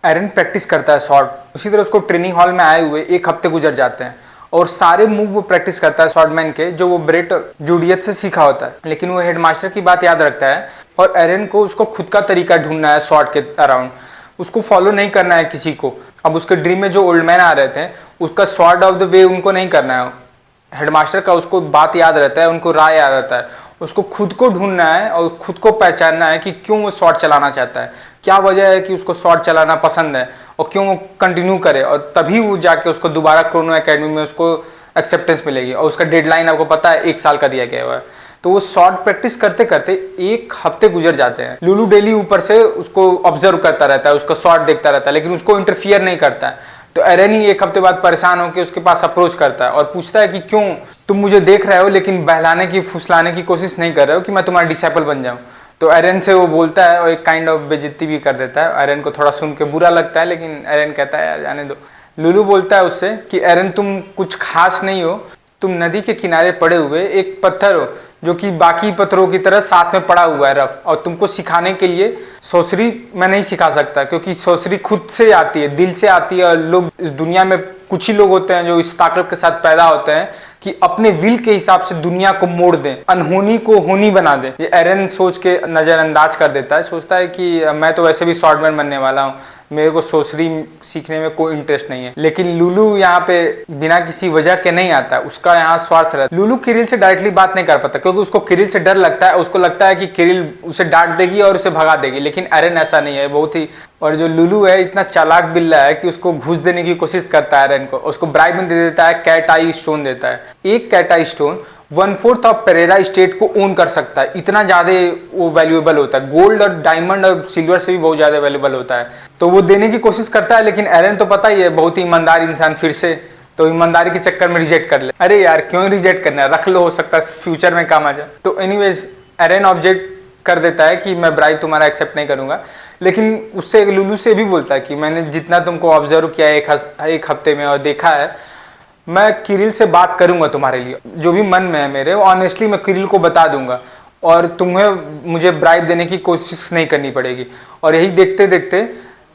एरन practice करता है shot, उसी तरह उसको ट्रेनिंग हॉल में आए हुए 1 हफ्ते गुजर जाते हैं और सारे मूव वो प्रैक्टिस करता है शॉटमैन के, जो वो ब्रेट जूडियत से सीखा होता है। लेकिन वो हेडमास्टर की बात याद रखता है और एरन को उसको खुद का तरीका ढूंढना है शॉट के अराउंड, उसको फॉलो नहीं करना है किसी को। अब उसके ड्रीम में जो ओल्ड मैन आ रहे थे उसका शॉर्ट ऑफ द वे उनको नहीं करना है, हेडमास्टर का उसको बात याद रहता है, उनको राय याद रहता है। उसको खुद को ढूंढना है और खुद को पहचानना है कि क्यों वो शॉट चलाना चाहता है, क्या वजह है कि उसको शॉट चलाना पसंद है और क्यों वो कंटिन्यू करे, और तभी वो जाके उसको दोबारा क्रोनो एकेडमी में उसको एक्सेप्टेंस मिलेगी। और उसका डेडलाइन आपको पता है 1 साल का दिया गया हुआ है। तो वो शॉट प्रैक्टिस करते करते 1 हफ्ते गुजर जाते हैं। लुलू डेली ऊपर से उसको ऑब्जर्व करता रहता है, उसका शॉट देखता रहता है, लेकिन उसको इंटरफियर नहीं करता है। तो एरन ही 1 हफ्ते बाद परेशान होकर उसके पास अप्रोच करता है और पूछता है कि क्यों तुम मुझे देख रहे हो लेकिन बहलाने की फुसलाने की कोशिश नहीं कर रहे हो कि मैं तुम्हारा डिसेबल बन जाऊं। तो एरन से वो बोलता है और एक काइंड ऑफ बेइज्जती भी कर देता है। एरन को थोड़ा सुन के बुरा लगता है, लेकिन एरन कहता है यार जाने दो। लुलू बोलता है उससे कि एरन तुम कुछ खास नहीं हो, तुम नदी के किनारे पड़े हुए एक पत्थर हो जो कि बाकी पत्थरों की तरह साथ में पड़ा हुआ है रफ, और तुमको सिखाने के लिए सोसरी मैं नहीं सिखा सकता, क्योंकि सोसरी खुद से आती है, दिल से आती है। और लोग इस दुनिया में कुछ ही लोग होते हैं जो इस ताकत के साथ पैदा होते हैं कि अपने विल के हिसाब से दुनिया को मोड़ दें, अनहोनी को होनी बना दें। ये एरन सोच के नजरअंदाज कर देता है, सोचता है कि मैं तो वैसे भी शॉटमैन बनने वाला हूँ, मेरे को सोसरी सीखने में कोई इंटरेस्ट नहीं है। लेकिन लुलू यहाँ पे बिना किसी वजह के नहीं आता, उसका यहाँ स्वार्थ रहता है। लुलू किरिल से डायरेक्टली बात नहीं कर पाता क्योंकि उसको किरिल से डर लगता है, उसको लगता है कि किरिल उसे डांट देगी और उसे भगा देगी। लेकिन एरन ऐसा नहीं है, बहुत ही, और जो लुलू है इतना चालाक बिल्ला है कि उसको घूस देने की कोशिश करता है एरन को, उसको ब्राइब में दे देता है, कैट आई स्टोन देता है। एक कैट आई स्टोन 1/4 ऑफ पेरेरा स्टेट को ओन कर सकता है, इतना ज्यादा वो वैल्यूएबल होता है, गोल्ड और डायमंड और सिल्वर से भी बहुत ज्यादा वैल्यूएबल होता है। तो वो देने की कोशिश करता है, लेकिन एरन तो पता ही है बहुत ही ईमानदार इंसान, फिर से तो ईमानदारी के चक्कर में रिजेक्ट कर ले। अरे यार क्यों रिजेक्ट करना है, रख लो, हो सकता है फ्यूचर में काम आ जाए। तो एनीवेज एरन ऑब्जेक्ट कर देता है कि मैं ब्राइब तुम्हारा एक्सेप्ट नहीं करूंगा, लेकिन उससे लुलू से भी बोलता है कि मैंने जितना तुमको ऑब्जर्व किया है 1 हफ्ते में और देखा है, मैं किरिल से बात करूंगा तुम्हारे लिए, जो भी मन में है मेरे ऑनेस्टली मैं किरिल को बता दूंगा और तुम्हें मुझे ब्राइब देने की कोशिश नहीं करनी पड़ेगी। और यही देखते देखते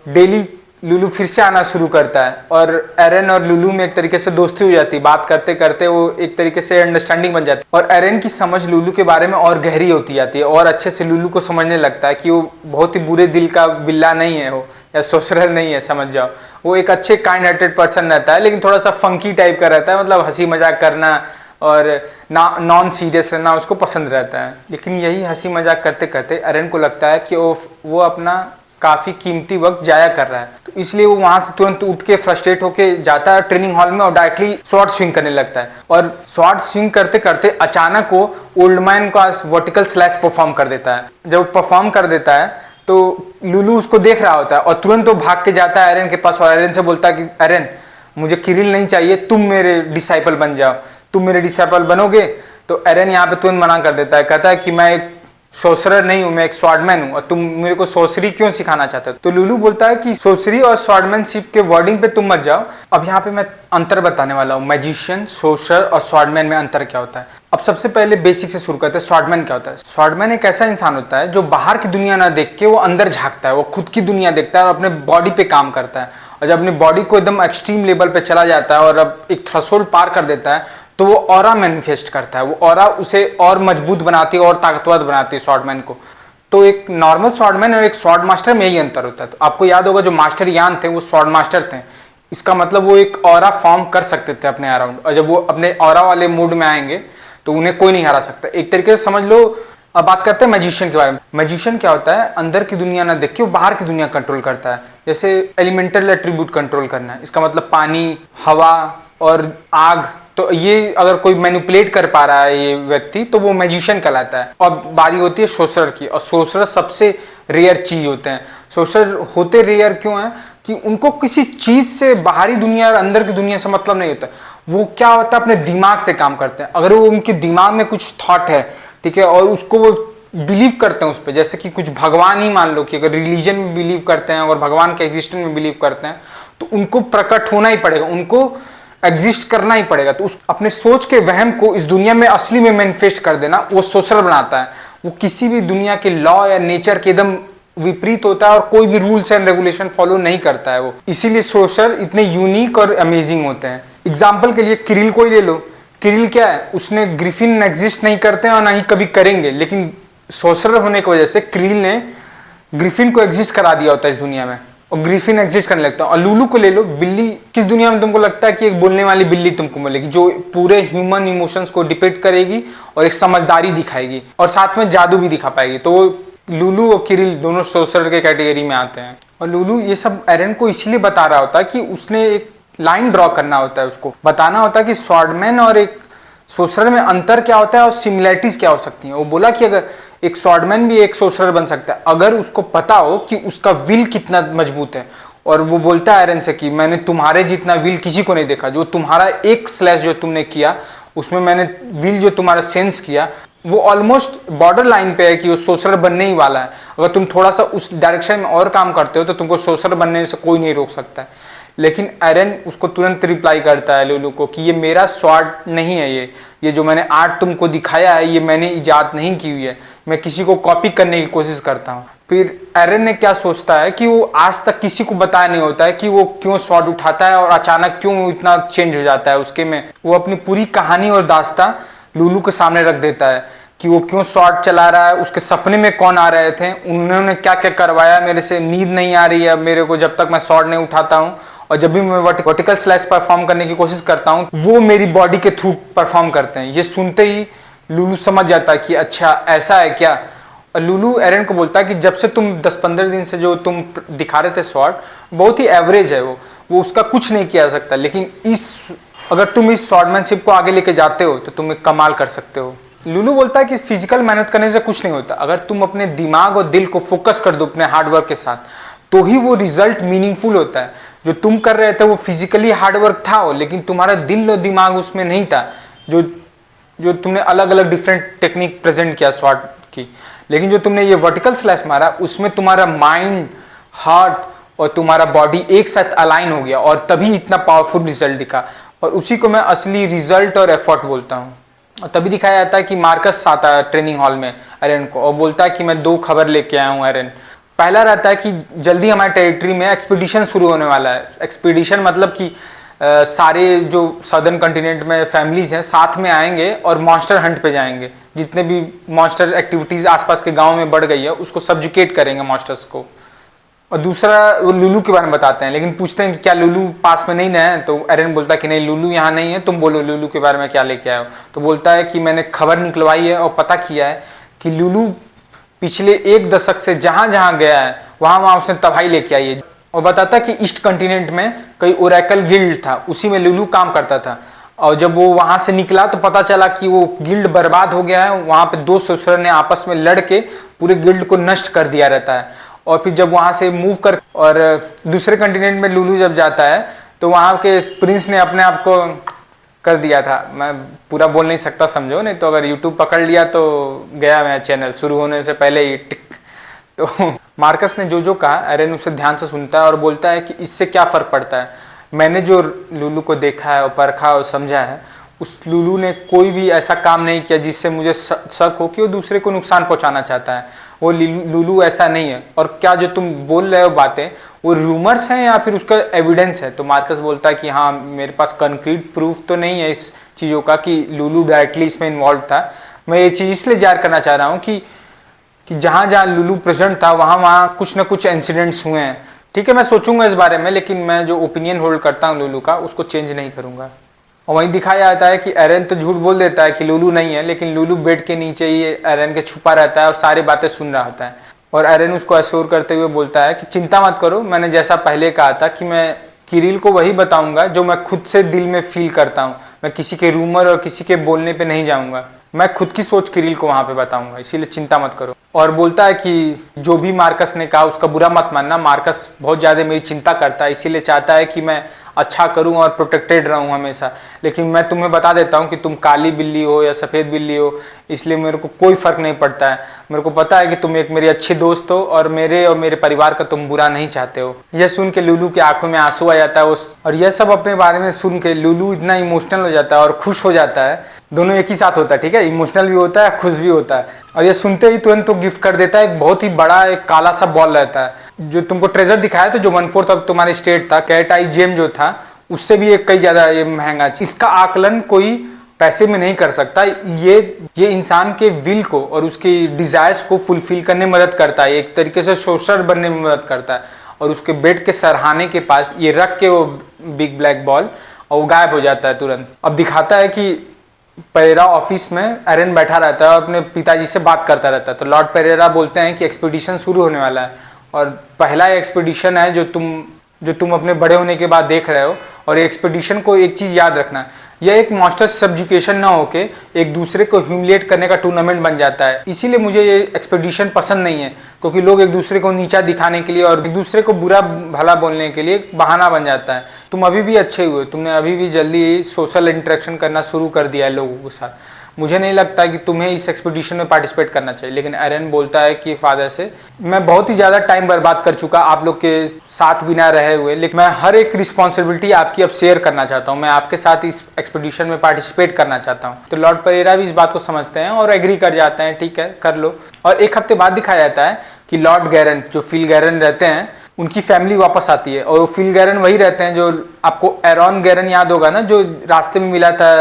डेली लुलू फिर से आना शुरू करता है और एरन और लुलू में एक तरीके से दोस्ती हो जाती है। बात करते करते वो एक तरीके से अंडरस्टैंडिंग बन जाती है और एरन की समझ लुलू के बारे में और गहरी होती जाती है और अच्छे से लुलू को समझने लगता है कि वो बहुत ही बुरे दिल का बिल्ला नहीं है, वो या सोशरल नहीं है, समझ जाओ। वो एक अच्छे काइंड हार्टेड पर्सन रहता है, लेकिन थोड़ा सा फंकी टाइप का रहता है, मतलब हंसी मजाक करना और नॉन सीरियस रहना उसको पसंद रहता है। लेकिन यही हंसी मजाक करते करते एरन को लगता है कि वो अपना काफ़ी कीमती वक्त जाया कर रहा है, तो इसलिए वो वहां से तुरंत उठ के फ्रस्ट्रेट होके जाता है ट्रेनिंग हॉल में और डायरेक्टली शॉर्ट स्विंग करने लगता है। और शॉर्ट स्विंग करते करते अचानक वो ओल्ड मैन का वर्टिकल स्लैश परफॉर्म कर देता है। जब परफॉर्म कर देता है तो लुलू उसको देख रहा होता है और तुरंत वो भाग के जाता है एरन के पास और एरन से बोलता है कि एरन मुझे किरिल नहीं चाहिए, तुम मेरे डिसाइपल बन जाओ, तुम मेरे डिसाइपल बनोगे। तो एरन यहाँ पे तुरंत मना कर देता है, कहता है कि मैं एक सोसरर नहीं हूं, मैं एक स्वॉर्डमैन हूं और तुम मेरे को सोसरी क्यों सिखाना चाहते हो। तो लुलू बोलता है कि सोसरी और स्वॉर्डमैनशिप के वर्डिंग पे तुम मत जाओ, अब यहाँ पे मैं अंतर बताने वाला हूँ, मैजिशियन, सोसर और स्वॉर्डमैन में अंतर क्या होता है। अब सबसे पहले बेसिक से शुरू करते हैं, स्वॉर्डमैन क्या होता है। स्वॉर्डमैन एक ऐसा इंसान होता है जो बाहर की दुनिया ना देख के वो अंदर झांकता है, वो खुद की दुनिया देखता है और अपने बॉडी पे काम करता है। और जब अपनी बॉडी को एकदम एक्सट्रीम लेवल पे चला जाता है और अब एक थ्रेशोल्ड पार कर देता है तो वो ऑरा मैनिफेस्ट करता है, वो ऑरा उसे और मजबूत बनाती है और ताकतवर बनाती है स्वॉर्डमैन को। तो एक नॉर्मल स्वॉर्डमैन और एक स्वॉर्ड मास्टर में यही अंतर होता है। तो आपको याद होगा जो मास्टर यान थे वो स्वॉर्ड मास्टर थे, इसका मतलब वो एक ऑरा फॉर्म कर सकते थे अपने अराउंड, और जब वो अपने ऑरा वाले मूड में आएंगे तो उन्हें कोई नहीं हरा सकता। एक तरीके से समझ लो। अब बात करते हैं मैजिशियन के बारे में। मैजिशियन क्या होता है, अंदर की दुनिया ना देख के वो बाहर की दुनिया कंट्रोल करता है, जैसे एलिमेंटल एट्रीब्यूट कंट्रोल करना है, इसका मतलब पानी, हवा और आग। तो ये अगर कोई मैनिपुलेट कर पा रहा है ये व्यक्ति तो वो मैजिशियन कहलाता है। और बारी होती है सोसर की, और सोसर सबसे रेयर चीज होते हैं। सोसर होते रेयर क्यों है कि उनको किसी चीज से बाहरी दुनिया और अंदर की दुनिया से मतलब नहीं होता। वो क्या होता है, अपने दिमाग से काम करते हैं। अगर वो उनके दिमाग में कुछ थॉट है, ठीक है, और उसको वो बिलीव करते हैं उस पर, जैसे कि कुछ भगवान ही मान लो कि अगर रिलीजन में बिलीव करते हैं और भगवान के एग्जिस्टेंस में बिलीव करते हैं तो उनको प्रकट होना ही पड़ेगा, उनको एग्जिस्ट करना ही पड़ेगा। तो उस अपने सोच के वहम को इस दुनिया में असली में मैनिफेस्ट कर देना वो सोशल बनाता है। वो किसी भी दुनिया के लॉ या नेचर के एकदम विपरीत होता है और कोई भी रूल्स एंड रेगुलेशन फॉलो नहीं करता है वो, इसीलिए सोर्सर इतने यूनिक और अमेजिंग होते हैं। एग्जाम्पल के लिए किरिल को ही ले लो। किरिल क्या है, उसने ग्रिफिन एग्जिस्ट नहीं करते हैं और ना ही कभी करेंगे, लेकिन सोर्सर होने की वजह से किरिल ने ग्रिफिन को एग्जिस्ट करा दिया होता है इस दुनिया में, और ग्रिफिन एग्जिस्ट करने लगता है। और लुलू को ले लो, बिल्ली, किस दुनिया में तुमको लगता है कि एक बोलने वाली बिल्ली तुमको मिलेगी जो पूरे ह्यूमन इमोशंस को डिपिक्ट करेगी और एक समझदारी दिखाएगी और साथ में जादू भी दिखा पाएगी? तो वो लुलू और किरिल दोनों सोर्सर के कैटेगरी में आते हैं। और लुलू ये सब एरन को इसीलिए बता रहा होता है कि उसने एक लाइन ड्रॉ करना होता है, उसको बताना होता है कि स्वॉर्डमैन और एक सोर्सर में अंतर क्या होता है और सिमिलैरिटीज क्या हो सकती हैं। वो बोला कि अगर एक स्वॉर्डमैन भी एक सोर्सर बन सकता है अगर उसको पता हो कि उसका विल कितना मजबूत है। और वो बोलता है एरन से कि मैंने तुम्हारे जितना विल किसी को नहीं देखा, जो तुम्हारा एक स्लैश जो तुमने किया उसमें मैंने विल जो तुम्हारा सेंस किया वो ऑलमोस्ट बॉर्डर लाइन पे है कि वो सोर्सर बनने ही वाला है। अगर तुम थोड़ा सा उस डायरेक्शन में और काम करते हो तो तुमको सोर्सर बनने से कोई नहीं रोक सकता है। लेकिन एरन उसको तुरंत रिप्लाई करता है लुलू को कि ये मेरा स्वॉर्ड नहीं है, ये जो मैंने आर्ट तुमको दिखाया है ये मैंने इजाद नहीं की हुई है, मैं किसी को कॉपी करने की कोशिश करता हूँ। फिर एरन ने क्या सोचता है कि वो आज तक किसी को बताया नहीं होता है कि वो क्यों स्वॉर्ड उठाता है और अचानक क्यों इतना चेंज हो जाता है उसके में। वो अपनी पूरी कहानी और दास्तां लुलू के सामने रख देता है कि वो क्यों स्वॉर्ड चला रहा है, उसके सपने में कौन आ रहे थे, उन्होंने क्या क्या करवाया, मेरे से नींद नहीं आ रही है मेरे को जब तक मैं स्वॉर्ड नहीं उठाता हूँ, और जब भी मैं वर्टिकल स्लैश परफॉर्म करने की कोशिश करता हूँ वो मेरी बॉडी के थ्रू परफॉर्म करते हैं। ये सुनते ही लुलू समझ जाता है कि अच्छा ऐसा है क्या। और लुलू एरन को बोलता है कि जब से तुम 10-15 दिन से जो तुम दिखा रहे थे स्वॉर्ड बहुत ही एवरेज है, वो उसका कुछ नहीं किया जा सकता, लेकिन अगर तुम इस स्वॉर्डमैनशिप को आगे लेके जाते हो तो तुम एक कमाल कर सकते हो। लुलू बोलता है कि फिजिकल मेहनत करने से कुछ नहीं होता, अगर तुम अपने दिमाग और दिल को फोकस कर दो अपने हार्डवर्क के साथ तो ही वो रिजल्ट मीनिंगफुल होता है। जो तुम कर रहे थे वो फिजिकली हार्डवर्क था हो, लेकिन तुम्हारा दिल और दिमाग उसमें नहीं था, जो तुमने अलग अलग डिफरेंट टेक्निक प्रेजेंट किया स्वॉर्ड की। लेकिन जो तुमने ये वर्टिकल स्लैश मारा उसमें तुम्हारा माइंड, हार्ट और तुम्हारा बॉडी एक साथ अलाइन हो गया और तभी इतना पावरफुल रिजल्ट दिखा, और उसी को मैं असली रिजल्ट और एफर्ट बोलता हूँ। और तभी दिखाया जाता है कि मार्कस आता है ट्रेनिंग हॉल में एरन को और बोलता है कि मैं 2 खबर लेके आया हूँ एरन। पहला रहता है कि जल्दी हमारे टेरिटरी में एक्सपीडिशन शुरू होने वाला है। एक्सपीडिशन मतलब कि सारे जो सदर्न कॉन्टिनेंट में फैमिलीज हैं साथ में आएंगे और मॉन्स्टर हंट पे जाएंगे। जितने भी मॉन्स्टर एक्टिविटीज आसपास के गांव में बढ़ गई है उसको सब्जुकेट करेंगे मॉन्स्टर्स को। और दूसरा वो लुलू के बारे में बताते हैं, लेकिन पूछते हैं कि क्या लुलू पास में नहीं ना है, तो एरन बोलता है कि नहीं लुलू यहाँ नहीं है, तुम बोलो लुलू के बारे में क्या लेके आए हो। तो बोलता है कि मैंने खबर निकलवाई है और पता किया है कि लुलू पिछले 1 दशक से जहां जहां गया है वहां उसने तबाही लेके आई है। और बताता है कि ईस्ट कॉन्टिनेंट में कई ओरेकल गिल्ड था, उसी में लुलू काम करता था, और जब वो वहां से निकला तो पता चला कि वो गिल्ड बर्बाद हो गया है। वहां पे 2 सोर्सर ने आपस में लड़ के पूरे गिल्ड को नष्ट कर दिया रहता है। और फिर जब वहां से मूव कर और दूसरे कॉन्टिनेंट में लुलू जब जाता है तो वहां के प्रिंस ने अपने आप को कर दिया था, मैं पूरा बोल नहीं सकता समझो, नहीं तो अगर यूट्यूब पकड़ लिया तो गया मैं चैनल शुरू होने से पहले ही टिक। तो मार्कस ने जो कहा एरन उसे ध्यान से सुनता है और बोलता है कि इससे क्या फर्क पड़ता है, मैंने जो लुलू को देखा है और परखा और समझा है उस लुलू ने कोई भी ऐसा काम नहीं किया जिससे मुझे शक हो कि वो दूसरे को नुकसान पहुंचाना चाहता है। वो लुलू ऐसा नहीं है। और क्या जो तुम बोल रहे हो बातें वो रूमर्स हैं या फिर उसका एविडेंस है? तो मार्कस बोलता है कि हाँ मेरे पास कंक्रीट प्रूफ तो नहीं है इस चीज़ों का कि लुलू डायरेक्टली इसमें इन्वॉल्व था। मैं ये चीज़ इसलिए जाहिर करना चाह रहा हूँ कि जहाँ जहाँ लुलू प्रेजेंट था वहाँ कुछ ना कुछ इंसिडेंट्स हुए हैं। ठीक है, मैं सोचूंगा इस बारे में, लेकिन मैं जो ओपिनियन होल्ड करता हूँ लुलू का उसको चेंज नहीं करूँगा। और वहीं दिखाया जाता है कि एरन तो झूठ बोल देता है कि लुलू नहीं है, लेकिन लुलू बेड के नीचे ही एरन के छुपा रहता है और सारी बातें सुन रहा होता है। और एरन उसको एश्योर करते हुए बोलता है कि चिंता मत करो, मैंने जैसा पहले कहा था कि मैं किरिल को वही बताऊंगा जो मैं खुद से दिल में फील करता हूँ, मैं किसी के रूमर और किसी के बोलने पे नहीं जाऊंगा, मैं खुद की सोच किरिल को वहां पे बताऊंगा, इसीलिए चिंता मत करो। और बोलता है कि जो भी मार्कस ने कहा उसका बुरा मत मानना, मार्कस बहुत ज़्यादा मेरी चिंता करता है, इसीलिए चाहता है कि मैं अच्छा करूं और प्रोटेक्टेड रहूं हमेशा। लेकिन मैं तुम्हें बता देता हूं कि तुम काली बिल्ली हो या सफ़ेद बिल्ली हो, इसलिए मेरे को कोई फ़र्क नहीं पड़ता है। मेरे को पता है कि तुम एक मेरी अच्छी दोस्त हो और मेरे परिवार का तुम बुरा नहीं चाहते हो। यह सुन के लुलू की आंखों में आंसू आ जाता है और यह सब अपने बारे में सुन के लुलू इतना इमोशनल हो जाता है और खुश हो जाता है। दोनों एक ही साथ होता है, ठीक है, इमोशनल भी होता है, खुश भी होता है। और ये सुनते ही तुरंत तो गिफ्ट कर देता है एक बहुत ही बड़ा एक काला सा बॉल रहता है जो तुमको ट्रेजर दिखाया तो जो 1/4 ऑफ तुम्हारी स्टेट था, कैट आई जेम जो था उससे भी एक कई ज्यादा ये महंगा। इसका आकलन कोई पैसे में नहीं कर सकता। ये इंसान के विल को और उसकी डिजायर्स को फुलफिल करने में मदद करता है, एक तरीके से सोशल बनने में मदद करता है। और उसके बेड के सरहाने के पास ये रख के वो बिग ब्लैक बॉल और वो गायब हो जाता है तुरंत। अब दिखाता है कि पेरेरा ऑफिस में एरन बैठा रहता है और अपने पिताजी से बात करता रहता है। तो लॉर्ड पेरेरा बोलते हैं कि एक्सपीडिशन शुरू होने वाला है और पहला एक्सपीडिशन है जो तुम अपने बड़े होने के बाद देख रहे हो। और ये एक्सपीडिशन को एक चीज़ याद रखना, यह एक मास्टर सब्जुकेशन ना होके एक दूसरे को ह्यूमिलिएट करने का टूर्नामेंट बन जाता है। इसीलिए मुझे ये एक्सपीडिशन पसंद नहीं है, क्योंकि लोग एक दूसरे को नीचा दिखाने के लिए और एक दूसरे को बुरा भला बोलने के लिए बहाना बन जाता है। तुम अभी भी अच्छे हुए, तुमने अभी भी जल्दी सोशल इंटरेक्शन करना शुरू कर दिया है लोगों के साथ। मुझे नहीं लगता कि तुम्हें इस एक्सपीडिशन में पार्टिसिपेट करना चाहिए। लेकिन एरन बोलता है कि फादर से, मैं बहुत ही ज़्यादा टाइम बर्बाद कर चुका आप लोग के साथ बिना रहे हुए, लेकिन मैं हर एक रिस्पॉन्सिबिलिटी आपकी अब शेयर करना चाहता हूँ। मैं आपके साथ इस एक्सपीडिशन में पार्टिसिपेट करना चाहता हूँ। तो लॉर्ड पेरेरा भी इस बात को समझते हैं और एग्री कर जाते हैं, ठीक है कर लो। और एक हफ्ते बाद दिखाया जाता है कि लॉर्ड गैरन, जो फिल गैरन रहते हैं, उनकी फैमिली वापस आती है। और वो फिल गैरन वही रहते हैं जो आपको एरॉन गैरन याद होगा ना, जो रास्ते में मिला था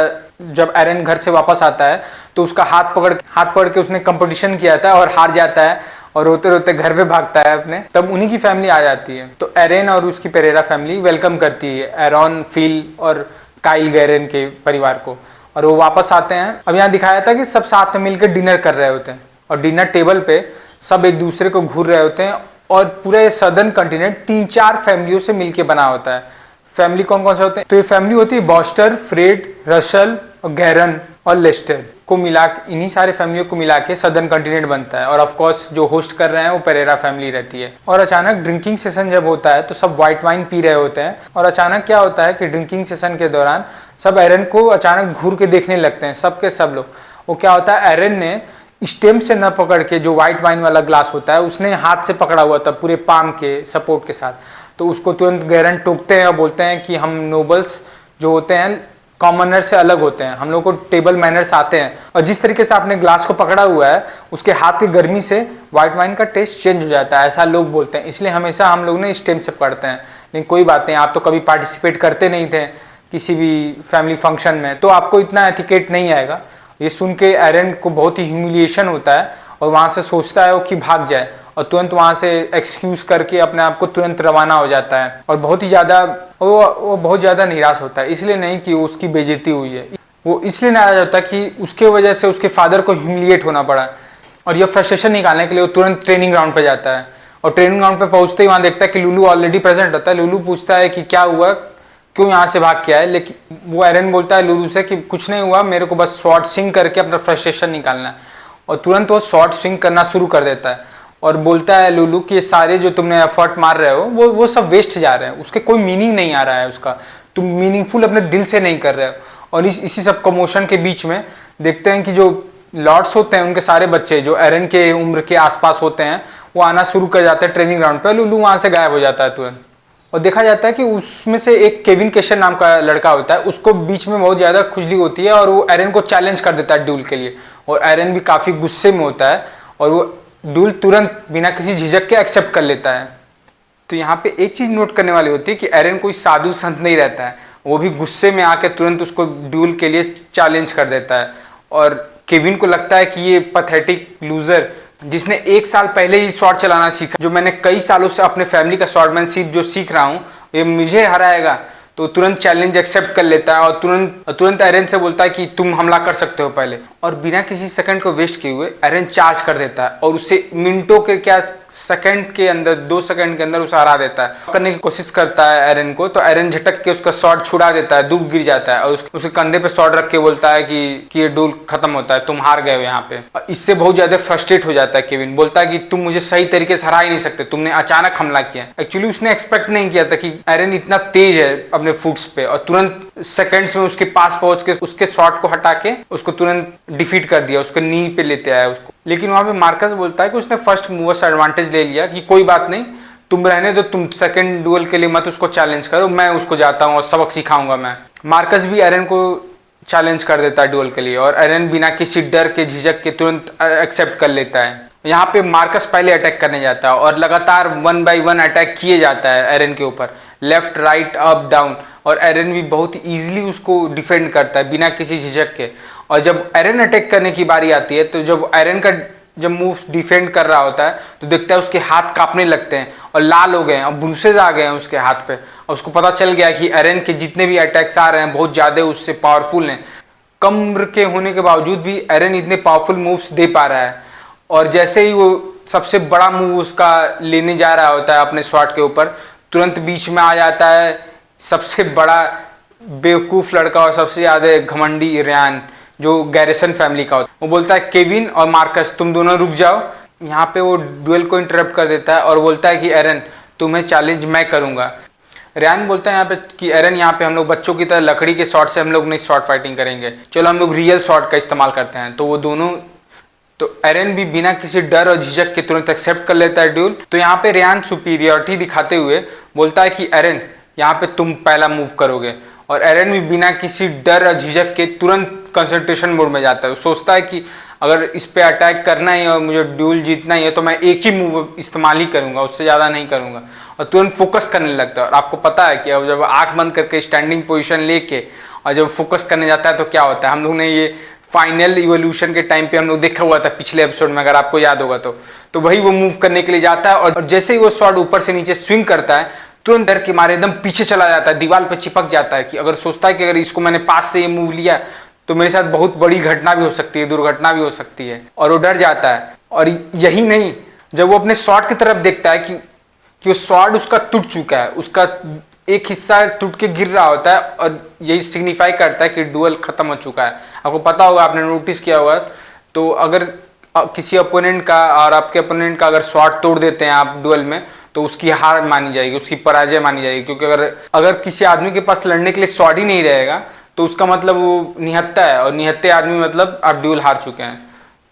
जब एरन घर से वापस आता है तो उसका हाथ पकड़ के उसने कंपटीशन किया था और हार जाता है और रोते रोते घर पे भागता है अपने। तब उन्हीं की फैमिली आ जाती है। तो एरन और उसकी पेरेरा फैमिली वेलकम करती है एरॉन, फिल और काइल गैरन के परिवार को और वो वापस आते हैं। अब यहाँ दिखाया था कि सब साथ में मिलकर डिनर कर रहे होते हैं और डिनर टेबल पे सब एक दूसरे को घूर रहे होते हैं। और पूरे सदर्न कॉन्टिनेंट 3-4 फैमिलियों से मिलकर बना होता है। फैमिली कौन कौन से होते हैं? तो ये फैमिली होती है बॉस्टर, फ्रेड, रसल और गैरन और लेस्टर को मिला, इन्हीं सारे फैमिलियों को मिला के सदर्न कॉन्टिनेंट बनता है। और ऑफ कोर्स जो होस्ट कर रहे हैं वो पेरेरा फैमिली रहती है। और अचानक ड्रिंकिंग सेशन जब होता है तो सब व्हाइट वाइन पी रहे होते हैं। और अचानक क्या होता है कि ड्रिंकिंग सेशन के दौरान सब एरन को अचानक घूर के देखने लगते हैं, सबके सब लोग। वो क्या होता है, एरन ने स्टेम से न पकड़ के जो व्हाइट वाइन वाला ग्लास होता है उसने हाथ से पकड़ा हुआ था पूरे पाम के सपोर्ट के साथ। तो उसको तुरंत गैरन टोकते हैं और बोलते हैं कि हम नोबल्स जो होते हैं कॉमनर से अलग होते हैं, हम लोग को टेबल मैनर्स आते हैं। और जिस तरीके से आपने ग्लास को पकड़ा हुआ है उसके हाथ की गर्मी से व्हाइट वाइन का टेस्ट चेंज हो जाता है, ऐसा लोग बोलते हैं। इसलिए हमेशा हम लोग ने स्टेम से पकड़ते हैं। लेकिन कोई बात नहीं, आप तो कभी पार्टिसिपेट करते नहीं थे किसी भी फैमिली फंक्शन में, तो आपको इतना एथिकेट नहीं आएगा। ये सुन के एरन को बहुत ही ह्यूमिलिएशन होता है और वहाँ से सोचता है वो कि भाग जाए और तुरंत वहाँ से एक्सक्यूज करके अपने आप को तुरंत रवाना हो जाता है। और बहुत ही ज़्यादा वो बहुत ज़्यादा निराश होता है, इसलिए नहीं कि उसकी बेइज्जती हुई है, वो इसलिए नाराज होता है कि उसके वजह से उसके फादर को ह्यूमिलिएट होना पड़ा। और ये फ्रस्ट्रेशन निकालने के लिए वो तुरंत ट्रेनिंग ग्राउंड पर जाता है। और ट्रेनिंग ग्राउंड पर पहुँचते ही वहाँ देखता है कि लुलू ऑलरेडी प्रेजेंट होता है। लुलू पूछता है कि क्या हुआ, क्यों यहाँ से भाग के आए। लेकिन वो एरन बोलता है लुलू से कि कुछ नहीं हुआ, मेरे को बस शॉर्ट स्विंग करके अपना फ्रस्ट्रेशन निकालना है। और तुरंत वो शॉर्ट स्विंग करना शुरू कर देता है और बोलता है लुलू कि ये सारे जो तुमने एफर्ट मार रहे हो वो सब वेस्ट जा रहे हैं, उसके कोई मीनिंग नहीं आ रहा है, उसका तुम मीनिंगफुल अपने दिल से नहीं कर रहे हो। और इसी सब कमोशन के बीच में देखते हैं कि जो लॉर्ड्स होते हैं उनके सारे बच्चे जो एरन के उम्र के आसपास होते हैं वो आना शुरू कर जाते हैं ट्रेनिंग ग्राउंड पर। लुलू वहाँ से गायब हो जाता है तुरंत। और देखा जाता है कि उसमें से एक केविन केशन नाम का लड़का होता है, उसको बीच में बहुत ज़्यादा खुजली होती है और वो एरन को चैलेंज कर देता है ड्यूल के लिए। और एरन भी काफ़ी गुस्से में होता है और वो ड्यूल तुरंत बिना किसी झिझक के एक्सेप्ट कर लेता है। तो यहाँ पे एक चीज़ नोट करने वाली होती है कि एरन कोई साधु संत नहीं रहता है, वो भी गुस्से में आके तुरंत उसको ड्यूल के लिए चैलेंज कर देता है। और केविन को लगता है कि ये पैथेटिक लूजर जिसने 1 साल पहले ही शॉट चलाना सीखा, जो मैंने कई सालों से अपने फैमिली का शॉटमैनशिप जो सीख रहा हूँ, ये मुझे हराएगा। तो तुरंत चैलेंज एक्सेप्ट कर लेता है और तुरंत एरन से बोलता है कि तुम हमला कर सकते हो पहले। और बिना किसी सेकंड को वेस्ट किए हुए एरन चार्ज कर देता है और उससे मिनटों के क्या सेकंड के अंदर 2 सेकंड के अंदर उसे हरा देता है। करने की कोशिश करता है एरन को, तो एरन झटक के उसका शॉट छुड़ा देता है, दूर गिर जाता है और उसके कंधे पे शॉट रख के बोलता है कि ये डुएल खत्म होता है, तुम हार गए हो यहाँ पे। इससे बहुत ज्यादा फ्रस्ट्रेट हो जाता है केविन, बोलता है कि तुम मुझे सही तरीके से हरा ही नहीं सकते, तुमने अचानक हमला किया। एक्चुअली उसने एक्सपेक्ट नहीं किया था कि एरन इतना तेज है अपने फुट्स पे, और तुरंत सेकंड्स में उसके पास पहुंच के उसके शॉट को हटा के उसको तुरंत डिफीट कर दिया, उसके नी पे लेते आया उसको। लेकिन वहां पे मार्कस बोलता है कि उसने फर्स्ट मूवर से एडवांटेज ले लिया कि कोई बात नहीं, तुम रहने दो, तुम सेकंड डुएल के लिए मत उसको चैलेंज करो, मैं उसको जाता हूँ और सबक सिखाऊंगा मैं। मार्कस भी एरन को चैलेंज कर देता है डुएल के लिए, और एरन बिना किसी डर के झिझक के तुरंत एक्सेप्ट कर लेता है। यहाँ पे मार्कस पहले अटैक करने जाता है और लगातार 1 by 1 अटैक किए जाता है एरन के ऊपर, लेफ्ट राइट अप डाउन, और एरन भी बहुत इजीली उसको डिफेंड करता है बिना किसी झिझक के। और जब एरन अटैक करने की बारी आती है, तो जब एरन का जब मूव डिफेंड कर रहा होता है तो देखता है उसके हाथ कांपने लगते हैं और लाल हो गए हैं और ब्रूसेज आ गए हैं उसके हाथ पे, और उसको पता चल गया कि एरन के जितने भी अटैक्स आ रहे हैं बहुत ज़्यादा उससे पावरफुल हैं। कम उम्र के होने के बावजूद भी एरन इतने पावरफुल मूव्स दे पा रहा है, और जैसे ही वो सबसे बड़ा मूव उसका लेने जा रहा होता है अपने शॉट के ऊपर, तुरंत बीच में आ जाता है सबसे बड़ा बेवकूफ़ लड़का और सबसे ज़्यादा घमंडी रियान, जो गैरिसन फैमिली का होता है। वो बोलता है केविन और मार्कस तुम दोनों रुक जाओ। यहाँ पे वो डुएल को इंटरप्ट कर देता है और बोलता है कि एरन तुम्हें चैलेंज मैं करूँगा। रियान बोलता है यहाँ पे कि एरन यहाँ पे हम लोग बच्चों की तरह लकड़ी के शॉट से हम लोग नहीं शॉट फाइटिंग करेंगे, चलो हम लोग रियल शॉट का इस्तेमाल करते हैं। तो वो दोनों एरन भी बिना किसी डर और झिझक के तुरंत एक्सेप्ट कर लेता है ड्यूल। तो यहाँ पे रियान सुपीरियरिटी दिखाते हुए बोलता है कि एरन यहाँ पे तुम पहला मूव करोगे, और एरन भी बिना किसी डर और झिझक के तुरंत कंसंट्रेशन मोड में जाता है। वो सोचता है कि अगर इस पे अटैक करना ही है और मुझे ड्यूल जीतना ही है तो मैं एक ही मूव इस्तेमाल ही करूंगा, उससे ज़्यादा नहीं करूंगा, और तुरंत फोकस करने लगता है। और आपको पता है कि अब जब आंख बंद करके स्टैंडिंग पोजीशन लेके और जब फोकस करने जाता है तो क्या होता है, हम लोग ने ये फाइनल इवोल्यूशन के टाइम पे हम लोग देखा हुआ था पिछले एपिसोड में, अगर आपको याद होगा तो वही वो मूव करने के लिए जाता है, और जैसे ही वो शॉट ऊपर से नीचे स्विंग करता है तुरंत डर के मारे एकदम पीछे चला जाता है, दीवार पे चिपक जाता है, कि अगर सोचता है कि अगर इसको मैंने पास से ये मूव लिया तो मेरे साथ बहुत बड़ी घटना भी हो सकती है, दुर्घटना भी हो सकती है, और वो डर जाता है। और यही नहीं, जब वो अपने शॉट की तरफ देखता है कि वो शॉट उसका टूट चुका है, उसका एक हिस्सा टूट के गिर रहा होता है, और यही सिग्निफाई करता है कि डुएल खत्म हो चुका है। आपको पता होगा, आपने नोटिस किया होगा, तो अगर किसी अपोनेंट का और आपके अपोनेंट का अगर शॉट तोड़ देते हैं आप डुएल में, तो उसकी हार मानी जाएगी, उसकी पराजय मानी जाएगी। क्योंकि अगर किसी आदमी के पास लड़ने के लिए शॉट ही नहीं रहेगा तो उसका मतलब वो निहत्था है, और निहत्थे आदमी मतलब आप ड्यूल हार चुके हैं।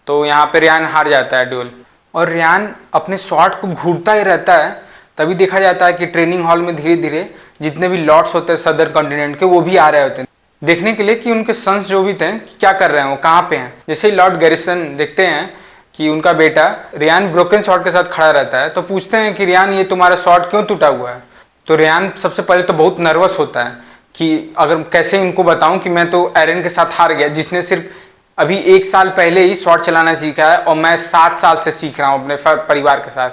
तो यहाँ पे रियान हार जाता है ड्यूल, और रियान अपने शॉट को घूरता ही रहता है। तभी देखा जाता है कि ट्रेनिंग हॉल में धीरे धीरे जितने भी लॉर्ड्स होते हैं सदर कॉन्टिनेंट के, वो भी आ रहे होते हैं देखने के लिए कि उनके सन्स जो भी थे क्या कर रहे हैं, वो कहाँ पे हैं। जैसे ही लॉर्ड गैरिसन देखते हैं कि उनका बेटा रियान ब्रोकन शॉट के साथ खड़ा रहता है, तो पूछते हैं कि रियान ये तुम्हारा शॉट क्यों टूटा हुआ है। तो रियान सबसे पहले तो बहुत नर्वस होता है कि अगर कैसे इनको बताऊं कि मैं तो एरन के साथ हार गया, जिसने सिर्फ अभी 1 साल पहले ही शॉट चलाना सीखा है, और मैं 7 साल से सीख रहा हूँ अपने परिवार के साथ।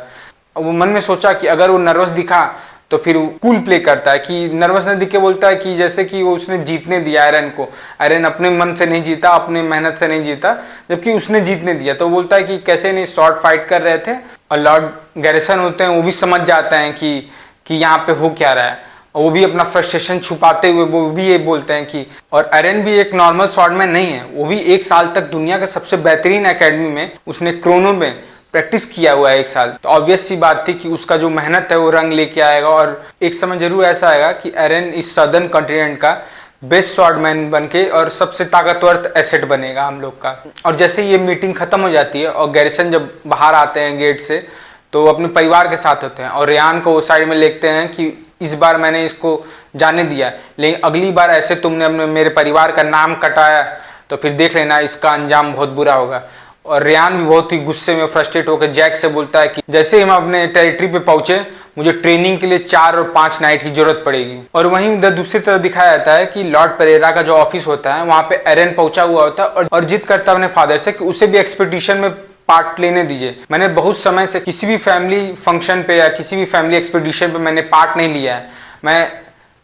वो मन में सोचा कि अगर वो नर्वस दिखा तो फिर कूल प्ले करता है, कि नर्वस न दिख के बोलता है कि जैसे कि वो उसने जीतने दिया एरन को, एरन अपने मन से नहीं जीता, अपने मेहनत से नहीं जीता, जबकि उसने जीतने दिया। तो बोलता है कि कैसे नहीं शॉर्ट फाइट कर रहे थे, और लॉर्ड गैरिसन होते हैं वो भी समझ जाते हैं कि यहाँ पे हो क्या रहा है, और वो भी अपना फ्रस्ट्रेशन छुपाते हुए वो भी ये बोलते हैं कि, और एरन भी एक नॉर्मल शॉटमैन नहीं है, वो भी 1 साल तक दुनिया के सबसे बेहतरीन एकेडमी में उसने क्रोनो में प्रैक्टिस किया हुआ है 1 साल। तो ऑब्वियस सी बात थी कि उसका जो मेहनत है वो रंग लेके आएगा, और एक समय जरूर ऐसा आएगा कि एरन इस सदर्न कॉन्टिनेंट का बेस्ट शॉटमैन बनके और सबसे ताकतवर एसेट बनेगा हम लोग का। और जैसे ये मीटिंग खत्म हो जाती है और गैरिसन जब बाहर आते हैं गेट से, तो अपने परिवार के साथ होते हैं, और रियान को उस साइड में लिखते हैं कि इस बार मैंने इसको जाने दिया, लेकिन अगली बार ऐसे तुमने अपने मेरे परिवार का नाम कटाया तो फिर देख लेना इसका अंजाम बहुत बुरा होगा। और रियान भी बहुत ही गुस्से में फ्रस्ट्रेट होकर जैक से बोलता है कि जैसे ही हम अपने टेरिटरी पे पहुंचे मुझे ट्रेनिंग के लिए 4 और 5 नाइट की जरूरत पड़ेगी। और वहीं उधर दूसरी तरफ दिखाया जाता है कि लॉर्ड पेरेरा का जो ऑफिस होता है वहां पे एरन पहुंचा हुआ होता है और जिद करता है अपने फादर से कि उसे भी एक्सपेडिशन में पार्ट लेने दीजिए। मैंने बहुत समय से किसी भी फैमिली फंक्शन पे या किसी भी फैमिली एक्सपेडिशन पे मैंने पार्ट नहीं लिया है, मैं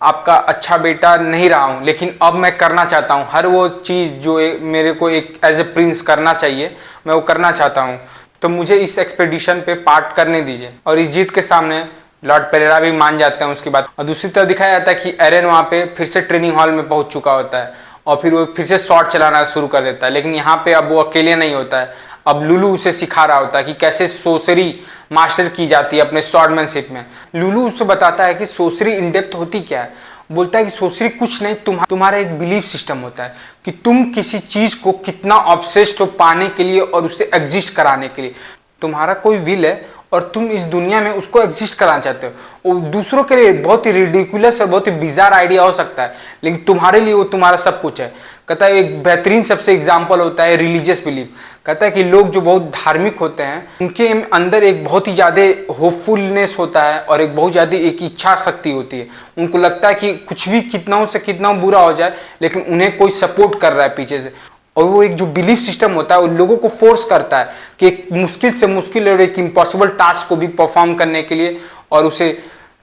आपका अच्छा बेटा नहीं रहा हूँ, लेकिन अब मैं करना चाहता हूँ। हर वो चीज़ जो मेरे को एक एज ए प्रिंस करना चाहिए मैं वो करना चाहता हूँ। तो मुझे इस एक्सपेडिशन पे पार्ट करने दीजिए। और इस जीत के सामने लॉर्ड पेरेरा भी मान जाते हैं उसकी बात। और दूसरी तरफ दिखाया जाता है कि एरन वहाँ पे फिर से ट्रेनिंग हॉल में पहुंच चुका होता है और फिर वो फिर से शॉट चलाना शुरू कर देता है। लेकिन यहाँ पे अब वो अकेले नहीं होता है, अब लुलू उसे सिखा रहा होता है कि कैसे सोसरी मास्टर की जाती है अपने स्वॉर्डमैनशिप में। लुलू उसे बताता है कि सोसरी इन डेप्थ होती क्या है। बोलता है कि सोसरी कुछ नहीं, तुम्हारा एक बिलीफ सिस्टम होता है कि तुम किसी चीज को कितना ऑब्सेस्ड हो पाने के लिए और उसे एग्जिस्ट कराने के लिए। तुम्हारा कोई विल है और तुम इस दुनिया में उसको एग्जिस्ट कराना चाहते हो। वो दूसरों के लिए बहुत ही रिडिकुलस और बहुत ही बिजार आइडिया हो सकता है, लेकिन तुम्हारे लिए वो तुम्हारा सब कुछ है। कहता है एक बेहतरीन सबसे एग्जाम्पल होता है रिलीजियस बिलीफ। कहता है कि लोग जो बहुत धार्मिक होते हैं उनके अंदर एक बहुत ही ज़्यादा होपफुलनेस होता है और एक बहुत ज़्यादा एक इच्छा शक्ति होती है। उनको लगता है कि कुछ भी कितना से कितना बुरा हो जाए लेकिन उन्हें कोई सपोर्ट कर रहा है पीछे से। और वो एक जो बिलीफ सिस्टम होता है उन लोगों को फोर्स करता है कि एक मुश्किल से मुश्किल और एक इम्पॉसिबल टास्क को भी परफॉर्म करने के लिए और उसे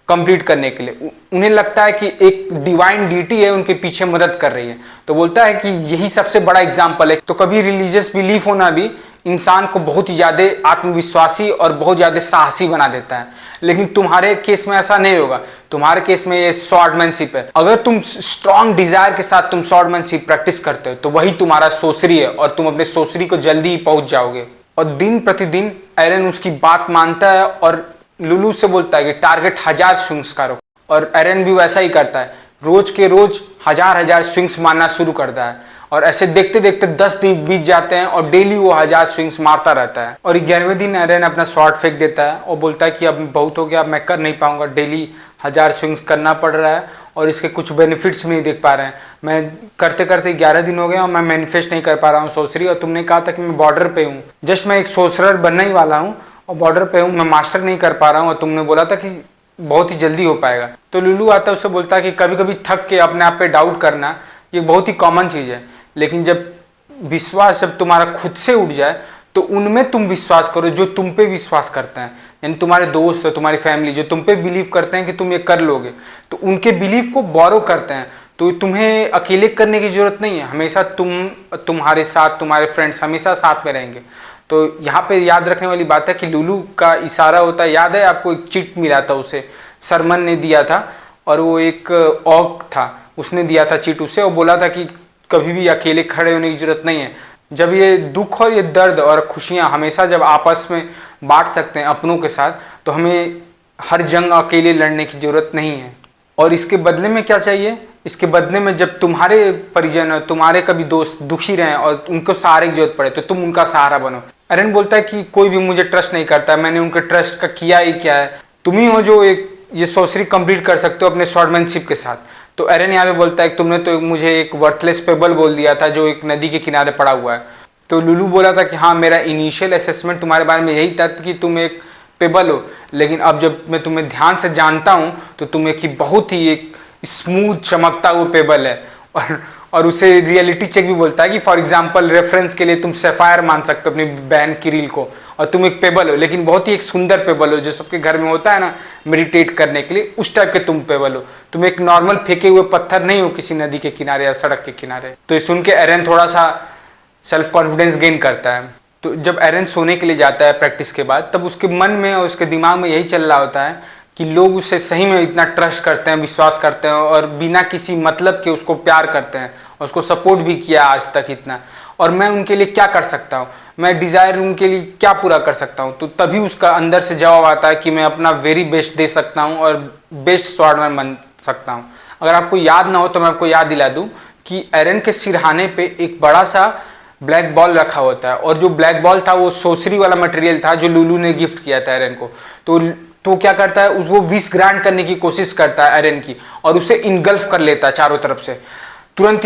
कंप्लीट करने के लिए उन्हें लगता है कि एक डिवाइन डीटी है उनके पीछे मदद कर रही है। तो बोलता है कि यही सबसे बड़ा एग्जाम्पल है। तो कभी रिलीजियस बिलीफ होना भी इंसान को बहुत ही ज़्यादा आत्मविश्वासी और बहुत ज़्यादा साहसी बना देता है। लेकिन तुम्हारे केस में ऐसा नहीं होगा। तुम्हारे केस में ये स्वॉर्डमैनशिप है। अगर तुम स्ट्रॉन्ग डिजायर के साथ तुम स्वॉर्डमैनशिप प्रैक्टिस करते हो तो वही तुम्हारा सोसरी है और तुम अपने सोसरी को जल्दी ही पहुंच जाओगे। और दिन प्रतिदिन एरन उसकी बात मानता है और लुलू से बोलता है कि टारगेट 1000 स्विंग्स करो। और एरन भी वैसा ही करता है, रोज के रोज 1000 स्विंग्स मारना शुरू करता है। और ऐसे देखते देखते 10 दिन बीत जाते हैं और डेली वो 1000 स्विंग्स मारता रहता है। और 11वें दिन एरन अपना शॉट फेंक देता है और बोलता है कि अब बहुत हो गया, अब मैं कर नहीं पाऊंगा, डेली 1000 स्विंग्स करना पड़ रहा है और इसके कुछ बेनिफिट्स भी नहीं देख पा रहे हैं। मैं करते करते 11 दिन हो गए और मैं मैनिफेस्ट नहीं कर पा रहा हूँ सोसरी। और तुमने कहा था कि मैं बॉर्डर पे हूँ, जस्ट मैं एक सोसरर बनने ही वाला हूँ और बॉर्डर पे हूँ, मैं मास्टर नहीं कर पा रहा हूँ और तुमने बोला था कि बहुत ही जल्दी हो पाएगा। तो लुलू आता है, उससे बोलता है कि कभी कभी थक के अपने आप पे डाउट करना ये बहुत ही कॉमन चीज़ है, लेकिन जब विश्वास जब तुम्हारा खुद से उठ जाए तो उनमें तुम विश्वास करो जो तुम पे विश्वास करते हैं। यानी तुम्हारे दोस्त और तुम्हारी फैमिली जो तुम पे बिलीव करते हैं कि तुम ये कर लोगे, तो उनके बिलीव को बोरो करते हैं। तो तुम्हें अकेले करने की जरूरत नहीं है, हमेशा तुम्हारे साथ तुम्हारे फ्रेंड्स हमेशा साथ में रहेंगे। तो यहाँ पे याद रखने वाली बात है कि लुलू का इशारा होता है, याद है आपको एक चिट मिला था उसे, सरमन ने दिया था और वो एक ऑग था, उसने दिया था चिट उसे और बोला था कि कभी भी अकेले खड़े होने की जरूरत नहीं है। जब ये दुख और ये दर्द और खुशियाँ हमेशा जब आपस में बांट सकते हैं अपनों के साथ, तो हमें हर जंग अकेले लड़ने की जरूरत नहीं है। और इसके बदले में क्या चाहिए? इसके बदले में जब तुम्हारे परिजन तुम्हारे कभी दोस्त दुखी रहें और उनको सहारे की जरूरत पड़े तो तुम उनका सहारा बनो। एरन बोलता है कि कोई भी मुझे ट्रस्ट नहीं करता, मैंने उनके ट्रस्ट का किया ही क्या है, तुम ही हो जो एक ये सोसरी कंप्लीट कर सकते हो अपने स्वॉर्डमैनशिप के साथ। तो एरन यहाँ पे बोलता है कि तुमने तो मुझे एक वर्थलेस पेबल बोल दिया था जो एक नदी के किनारे पड़ा हुआ है। तो लुलू बोला था कि हाँ, मेरा इनिशियल असेसमेंट तुम्हारे बारे में यही था कि तुम एक पेबल हो, लेकिन अब जब मैं तुम्हें ध्यान से जानता हूँ तो तुम एक बहुत ही एक स्मूथ चमकता हुआ पेबल है। और उसे रियलिटी चेक भी बोलता है कि फॉर एग्जांपल रेफरेंस के लिए तुम सैफायर मान सकते हो अपनी बहन किरिल को, और तुम एक पेबल हो, लेकिन बहुत ही एक सुंदर पेबल हो जो सबके घर में होता है ना मेडिटेट करने के लिए, उस टाइप के तुम पेबल हो। तुम एक नॉर्मल फेंके हुए पत्थर नहीं हो किसी नदी के किनारे या सड़क के किनारे। तो ये सुन के एरन थोड़ा सा सेल्फ कॉन्फिडेंस गेन करता है। तो जब एरन सोने के लिए जाता है प्रैक्टिस के बाद, तब उसके मन में और उसके दिमाग में यही चल रहा होता है कि लोग उसे सही में इतना ट्रस्ट करते हैं, विश्वास करते हैं और बिना किसी मतलब के उसको प्यार करते हैं और उसको सपोर्ट भी किया आज तक इतना, और मैं उनके लिए क्या कर सकता हूँ, मैं डिज़ायर उनके लिए क्या पूरा कर सकता हूँ। तो तभी उसका अंदर से जवाब आता है कि मैं अपना वेरी बेस्ट दे सकता हूँ और बेस्ट स्वॉर्डमैन बन सकता हूँ। अगर आपको याद ना हो तो मैं आपको याद दिला दूँ कि एरन के सिरहाने पे एक बड़ा सा ब्लैक बॉल रखा होता है, और जो ब्लैक बॉल था वो सोसरी वाला मटेरियल था जो लुलू ने गिफ्ट किया था एरन को। तो क्या करता है, वो विश ग्रांट करने की कोशिश करता है एरन की और उसे इनगल्फ कर लेता है चारों तरफ से। तुरंत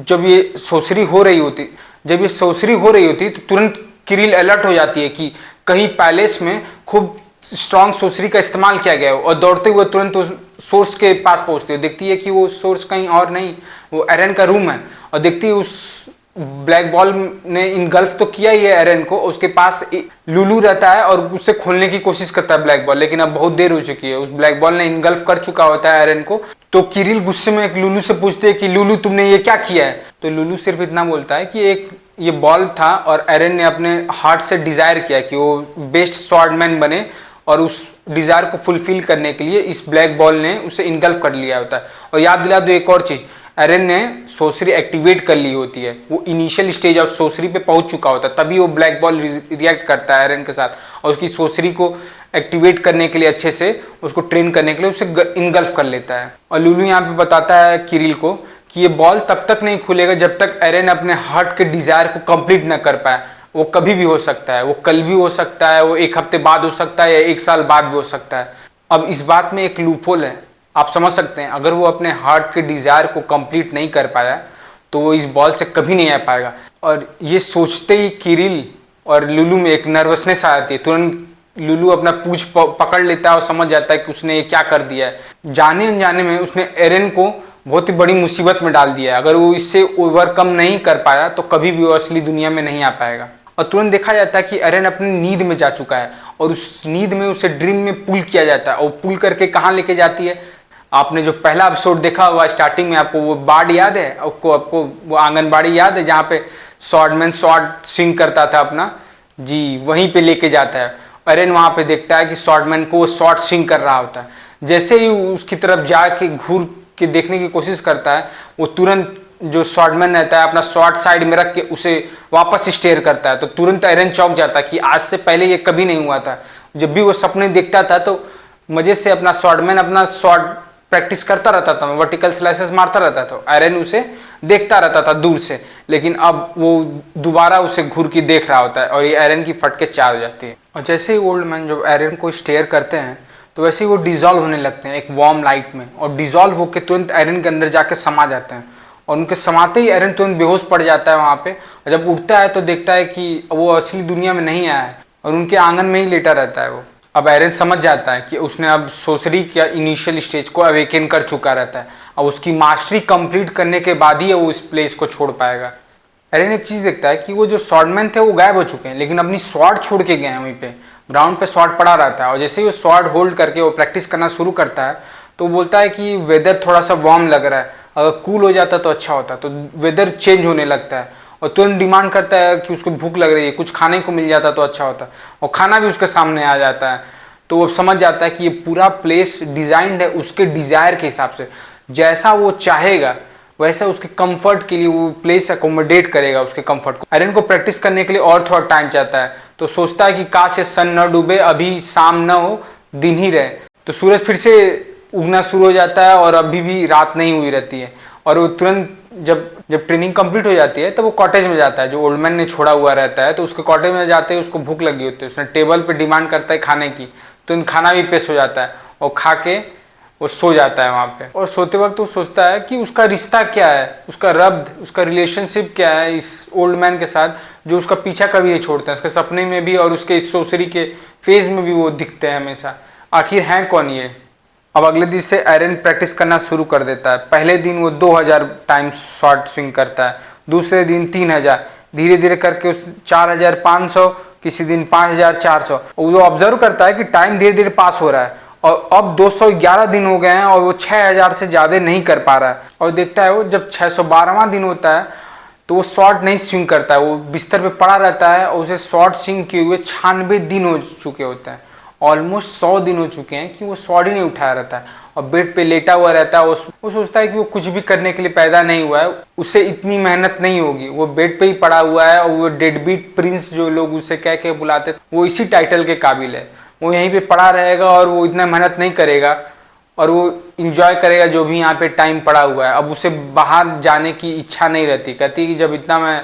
जब ये सोसरी हो रही होती तो तुरंत किरिल अलर्ट हो जाती है कि कहीं पैलेस में खूब स्ट्रॉन्ग सोसरी का इस्तेमाल किया गया हो, और दौड़ते हुए तुरंत उस सोर्स के पास पहुंचती है। देखती है कि वो सोर्स कहीं और नहीं, वो एरन का रूम है, और देखती है उस ब्लैक बॉल ने इनगल्फ तो किया ही है एरन को, उसके पास लुलू रहता है और उससे खोलने की कोशिश करता है ब्लैक बॉल, लेकिन अब बहुत देर हो चुकी है, उस ब्लैक बॉल ने इनगल्फ कर चुका होता है एरन को। तो किरिल गुस्से में लुलू से पूछते हैं कि लुलू तुमने ये क्या किया है। तो लुलू सिर्फ इतना बोलता है कि एक ये बॉल था और एरन ने अपने हार्ट से डिज़ायर किया कि वो बेस्ट स्वॉर्डमैन बने, और उस डिज़ायर को फुलफिल करने के लिए इस ब्लैक बॉल ने उसे इनगल्फ कर लिया होता है। और याद दिला दो एक और चीज़, एरन ने सोर्सरी एक्टिवेट कर ली होती है, वो इनिशियल स्टेज ऑफ सोर्सरी पे पहुंच चुका होता है, तभी वो ब्लैक बॉल रिएक्ट करता है एरन के साथ, और उसकी सोर्सरी को एक्टिवेट करने के लिए, अच्छे से उसको ट्रेन करने के लिए उसे इनगल्फ कर लेता है। और लुलू यहाँ पे बताता है किरिल को कि ये बॉल तब तक नहीं खुलेगा जब तक एरन अपने हार्ट के डिज़ायर को कंप्लीट ना कर पाए। वो कभी भी हो सकता है, वो कल भी हो सकता है, वो एक हफ्ते बाद हो सकता है, या एक साल बाद भी हो सकता है। अब इस बात में एक लूपहोल है, आप समझ सकते हैं, अगर वो अपने हार्ट के डिज़ायर को कंप्लीट नहीं कर पाया तो वो इस बॉल से कभी नहीं आ पाएगा। और ये सोचते ही किरिल और लुलू में एक नर्वसनेस आ जाती है। तुरंत लुलू अपना पूंछ पकड़ लेता है और समझ जाता है कि उसने ये क्या कर दिया है। जाने अनजाने में उसने एरन को बहुत ही बड़ी मुसीबत में डाल दिया है। अगर वो इससे ओवरकम नहीं कर पाया तो कभी भी वो असली दुनिया में नहीं आ पाएगा। और तुरंत देखा जाता है कि एरन अपनी नींद में जा चुका है, और उस नींद में उसे ड्रीम में पुल किया जाता है। और पुल करके कहाँ लेके जाती है, आपने जो पहला एपिसोड देखा हुआ स्टार्टिंग में, आपको वो बाड़ याद है, आपको वो आंगनबाड़ी याद है जहाँ पे स्वॉर्डमैन स्वॉर्ड स्विंग करता था अपना, जी वहीं पे लेके जाता है। एरन वहाँ पे देखता है कि स्वॉर्डमैन को स्वॉर्ड स्विंग कर रहा होता है। जैसे ही उसकी तरफ जाके घूर के देखने की कोशिश करता है, वो तुरंत जो स्वॉर्डमैन रहता है अपना स्वॉर्ड साइड में रख के उसे वापस स्टेयर करता है। तो तुरंत एरन चौंक जाता है कि आज से पहले ये कभी नहीं हुआ था। जब भी वो सपने देखता था तो मजे से अपना स्वॉर्डमैन अपना स्वॉर्ड प्रैक्टिस करता रहता था, वर्टिकल स्लाइसेस मारता रहता था। एरन उसे देखता रहता था दूर से, लेकिन अब वो दोबारा उसे घूर के देख रहा होता है, और ये एरन की फटके चार हो जाती है। और जैसे ही ओल्ड मैन जब एरन को स्टेयर करते हैं तो वैसे ही वो डिजॉल्व होने लगते हैं एक वार्म लाइट में, और डिजॉल्व होकर तुरंत एरन के अंदर जाके समा जाते हैं। और उनके समाते ही एरन तुरंत बेहोश पड़ जाता है वहाँ पे। और जब उठता है तो देखता है कि वो असली दुनिया में नहीं आया है, और उनके आंगन में ही लेटा रहता है वो। अब एरन समझ जाता है कि उसने अब सोर्सरी के इनिशियल स्टेज को अवेकन कर चुका रहता है, और उसकी मास्टरी कंप्लीट करने के बाद ही वो इस प्लेस को छोड़ पाएगा। एरन एक चीज़ देखता है कि वो जो स्वॉर्डमैन थे वो गायब हो चुके हैं, लेकिन अपनी स्वॉर्ड छोड़ के गए हैं वहीं पे, ग्राउंड पे स्वॉर्ड पड़ा रहता है। और जैसे ही वो स्वॉर्ड होल्ड करके वो प्रैक्टिस करना शुरू करता है तो बोलता है कि वेदर थोड़ा सा वार्म लग रहा है, अगर कूल हो जाता तो अच्छा होता। तो वेदर चेंज होने लगता है, और तुरंत डिमांड करता है कि उसको भूख लग रही है, कुछ खाने को मिल जाता तो अच्छा होता। और खाना भी उसके सामने आ जाता है। तो वो समझ जाता है कि ये पूरा प्लेस डिजाइंड है उसके डिजायर के हिसाब से, जैसा वो चाहेगा वैसा उसके कंफर्ट के लिए वो प्लेस अकोमोडेट करेगा उसके कंफर्ट को। एरन को प्रैक्टिस करने के लिए और थोड़ा टाइम चाहता है, तो सोचता है कि काश ये सन न डूबे, अभी शाम न हो, दिन ही रहे। तो सूरज फिर से उगना शुरू हो जाता है, और अभी भी रात नहीं हुई रहती है। और वो तुरंत जब ट्रेनिंग कंप्लीट हो जाती है तो वो कॉटेज में जाता है जो ओल्ड मैन ने छोड़ा हुआ रहता है। तो उसके कॉटेज में जाते ही उसको भूख लगी होती है, उसने टेबल पे डिमांड करता है खाने की, तो खाना भी पेश हो जाता है, और खा के वो सो जाता है वहाँ पे। और सोते वक्त वो सोचता है कि उसका रिश्ता क्या है, उसका रब्द, उसका रिलेशनशिप क्या है इस ओल्ड मैन के साथ, जो उसका पीछा कभी नहीं छोड़ते हैं, उसके सपने में भी और उसके इस सोसरी के फेज में भी वो दिखते हैं हमेशा। आखिर हैं कौन ये। अब अगले दिन से एरन प्रैक्टिस करना शुरू कर देता है। पहले दिन वो 2000 टाइम्स शॉर्ट स्विंग करता है, दूसरे दिन 3000, धीरे धीरे करके उस 4500, किसी दिन 5400। वो ऑब्जर्व करता है कि टाइम धीरे धीरे पास हो रहा है, और अब 211 दिन हो गए हैं और वो 6000 से ज़्यादा नहीं कर पा रहा है। और देखता है वो जब 612वां दिन होता है तो वो शॉर्ट नहीं स्विंग करता है, वो बिस्तर पे पड़ा रहता है, और उसे शॉर्ट स्विंग किए हुए 96 दिन हो चुके होते हैं, ऑलमोस्ट 100 दिन हो चुके हैं कि वो शॉर्ट ही नहीं उठाया रहता है, और बेड पे लेटा हुआ रहता है। वो सोचता है कि वो कुछ भी करने के लिए पैदा नहीं हुआ है, उसे इतनी मेहनत नहीं होगी, वो बेड पे ही पड़ा हुआ है, और वो डेडबीट प्रिंस जो लोग उसे कह के बुलाते वो इसी टाइटल के काबिल है। वो यहीं पे पड़ा रहेगा और वो इतना मेहनत नहीं करेगा, और वो इंजॉय करेगा जो भी यहाँ पे टाइम पड़ा हुआ है। अब उसे बाहर जाने की इच्छा नहीं रहती, कहती कि जब इतना मैं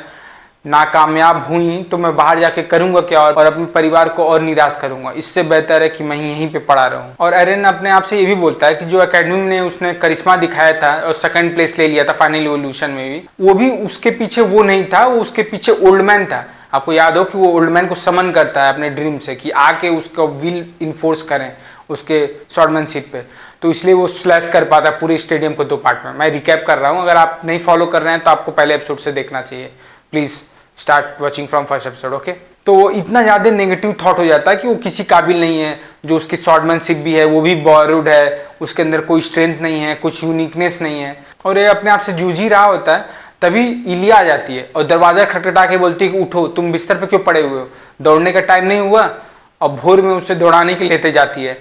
नाकामयाब हुई तो मैं बाहर जाके करूँगा क्या, और अपने परिवार को और निराश करूँगा, इससे बेहतर है कि मैं यहीं पे पड़ा रहूँ। और एरन अपने आप से ये भी बोलता है कि जो एकेडमी में उसने करिश्मा दिखाया था और सेकंड प्लेस ले लिया था फाइनल इवोल्यूशन में भी, वो भी उसके पीछे वो नहीं था, वो उसके पीछे ओल्ड मैन था। आपको याद हो कि वो ओल्ड मैन को समन करता है अपने ड्रीम से कि आके उसका विल इन्फोर्स करें उसके स्वॉर्डमैनशिप पे, तो इसलिए वो स्लैश कर पाता है पूरे स्टेडियम को 2 पार्ट में। मैं रिकैप कर रहा हूँ, अगर आप नहीं फॉलो कर रहे हैं तो आपको पहले एपिसोड से देखना चाहिए। Please start watching from first episode, okay. तो वो इतना ज़्यादा नेगेटिव थॉट हो जाता है कि वो किसी काबिल नहीं है, जो उसकी स्वॉर्डमैनशिप भी है वो भी बॉरोड है, उसके अंदर कोई स्ट्रेंथ नहीं है, कुछ यूनिकनेस नहीं है, और ये अपने आप से जूझ ही रहा होता है। तभी इलिया आ जाती है और दरवाजा खटखटा के बोलती है कि उठो, तुम बिस्तर पे क्यों पड़े हुए हो, दौड़ने का टाइम नहीं हुआ। और भोर में उसे दौड़ाने के लिए लेते जाती है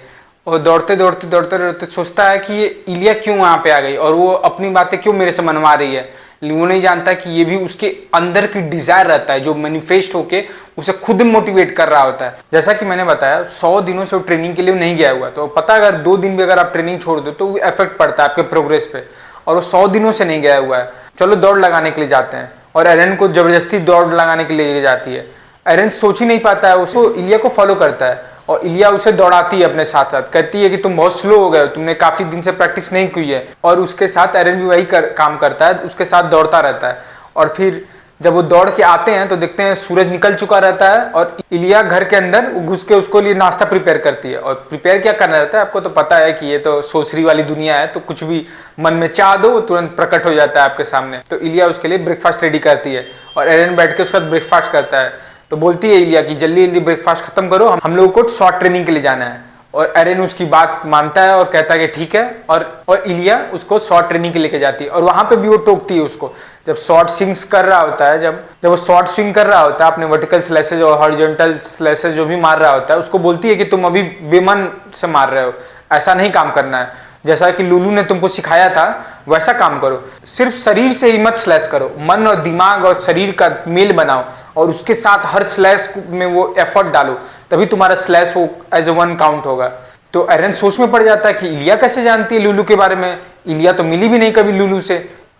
और दौड़ते दौड़ते दौड़ते दौड़ते सोचता है कि ये इलिया क्यों वहाँ पे आ गई और वो अपनी बातें क्यों मेरे से मनवा रही है। लेकिन वो नहीं जानता कि ये भी उसके अंदर की डिजायर रहता है जो मैनिफेस्ट होके उसे खुद मोटिवेट कर रहा होता है। जैसा कि मैंने बताया 100 दिनों से वो ट्रेनिंग के लिए नहीं गया हुआ, तो पता है अगर 2 दिन भी अगर आप ट्रेनिंग छोड़ दो तो इफेक्ट पड़ता है आपके प्रोग्रेस पे, और वो 100 दिनों से नहीं गया हुआ है। चलो दौड़ लगाने के लिए जाते हैं और एरन को जबरदस्ती दौड़ लगाने के लिए जाती है। एरन सोच ही नहीं पाता है, उसको इलिया को फॉलो करता है और इलिया उसे दौड़ाती है अपने साथ साथ, कहती है कि तुम बहुत स्लो हो गए हो, तुमने काफी दिन से प्रैक्टिस नहीं की है। और उसके साथ एरन भी वही काम करता है, उसके साथ दौड़ता रहता है। और फिर जब वो दौड़ के आते हैं तो देखते हैं सूरज निकल चुका रहता है और इलिया घर के अंदर घुस के उसको लिए नाश्ता प्रिपेयर करती है। और प्रिपेयर क्या करना रहता है, आपको तो पता है कि ये तो सोचरी वाली दुनिया है, तो कुछ भी मन में चाह दो तुरंत प्रकट हो जाता है आपके सामने। तो इलिया उसके लिए ब्रेकफास्ट रेडी करती है और एरन बैठ के उसके साथ ब्रेकफास्ट करता है। तो बोलती है इलिया कि जल्दी जल्दी ब्रेकफास्ट खत्म करो, हम लोगों को शॉर्ट ट्रेनिंग के लिए जाना है। और एरन उसकी बात मानता है और कहता है कि ठीक है, और इलिया उसको शॉर्ट ट्रेनिंग के लेके जाती है। और वहां पे भी वो टोकती है उसको, जब शॉर्ट स्विंग्स कर रहा होता है, जब वो शॉर्ट स्विंग कर रहा होता है अपने वर्टिकल स्लैशेज और हॉरिजॉन्टल स्लैशेज जो भी मार रहा होता है, उसको बोलती है कि तुम अभी बेमन से मार रहे हो, ऐसा नहीं काम करना है, जैसा कि लुलू ने तुमको सिखाया था वैसा काम करो, सिर्फ शरीर से ही मत स्लैश करो, मन और दिमाग और शरीर का मेल बनाओ और उसके साथ हर स्लैश में वो एफर्ट डालो, तभी तुम्हारा स्लैश वो एज ए वन काउंट होगा। तो एरन सोच में पड़ जाता है कि इलिया कैसे जानती है लुलू के बारे में, इलिया तो मिली भी नहीं कभी लुलू से।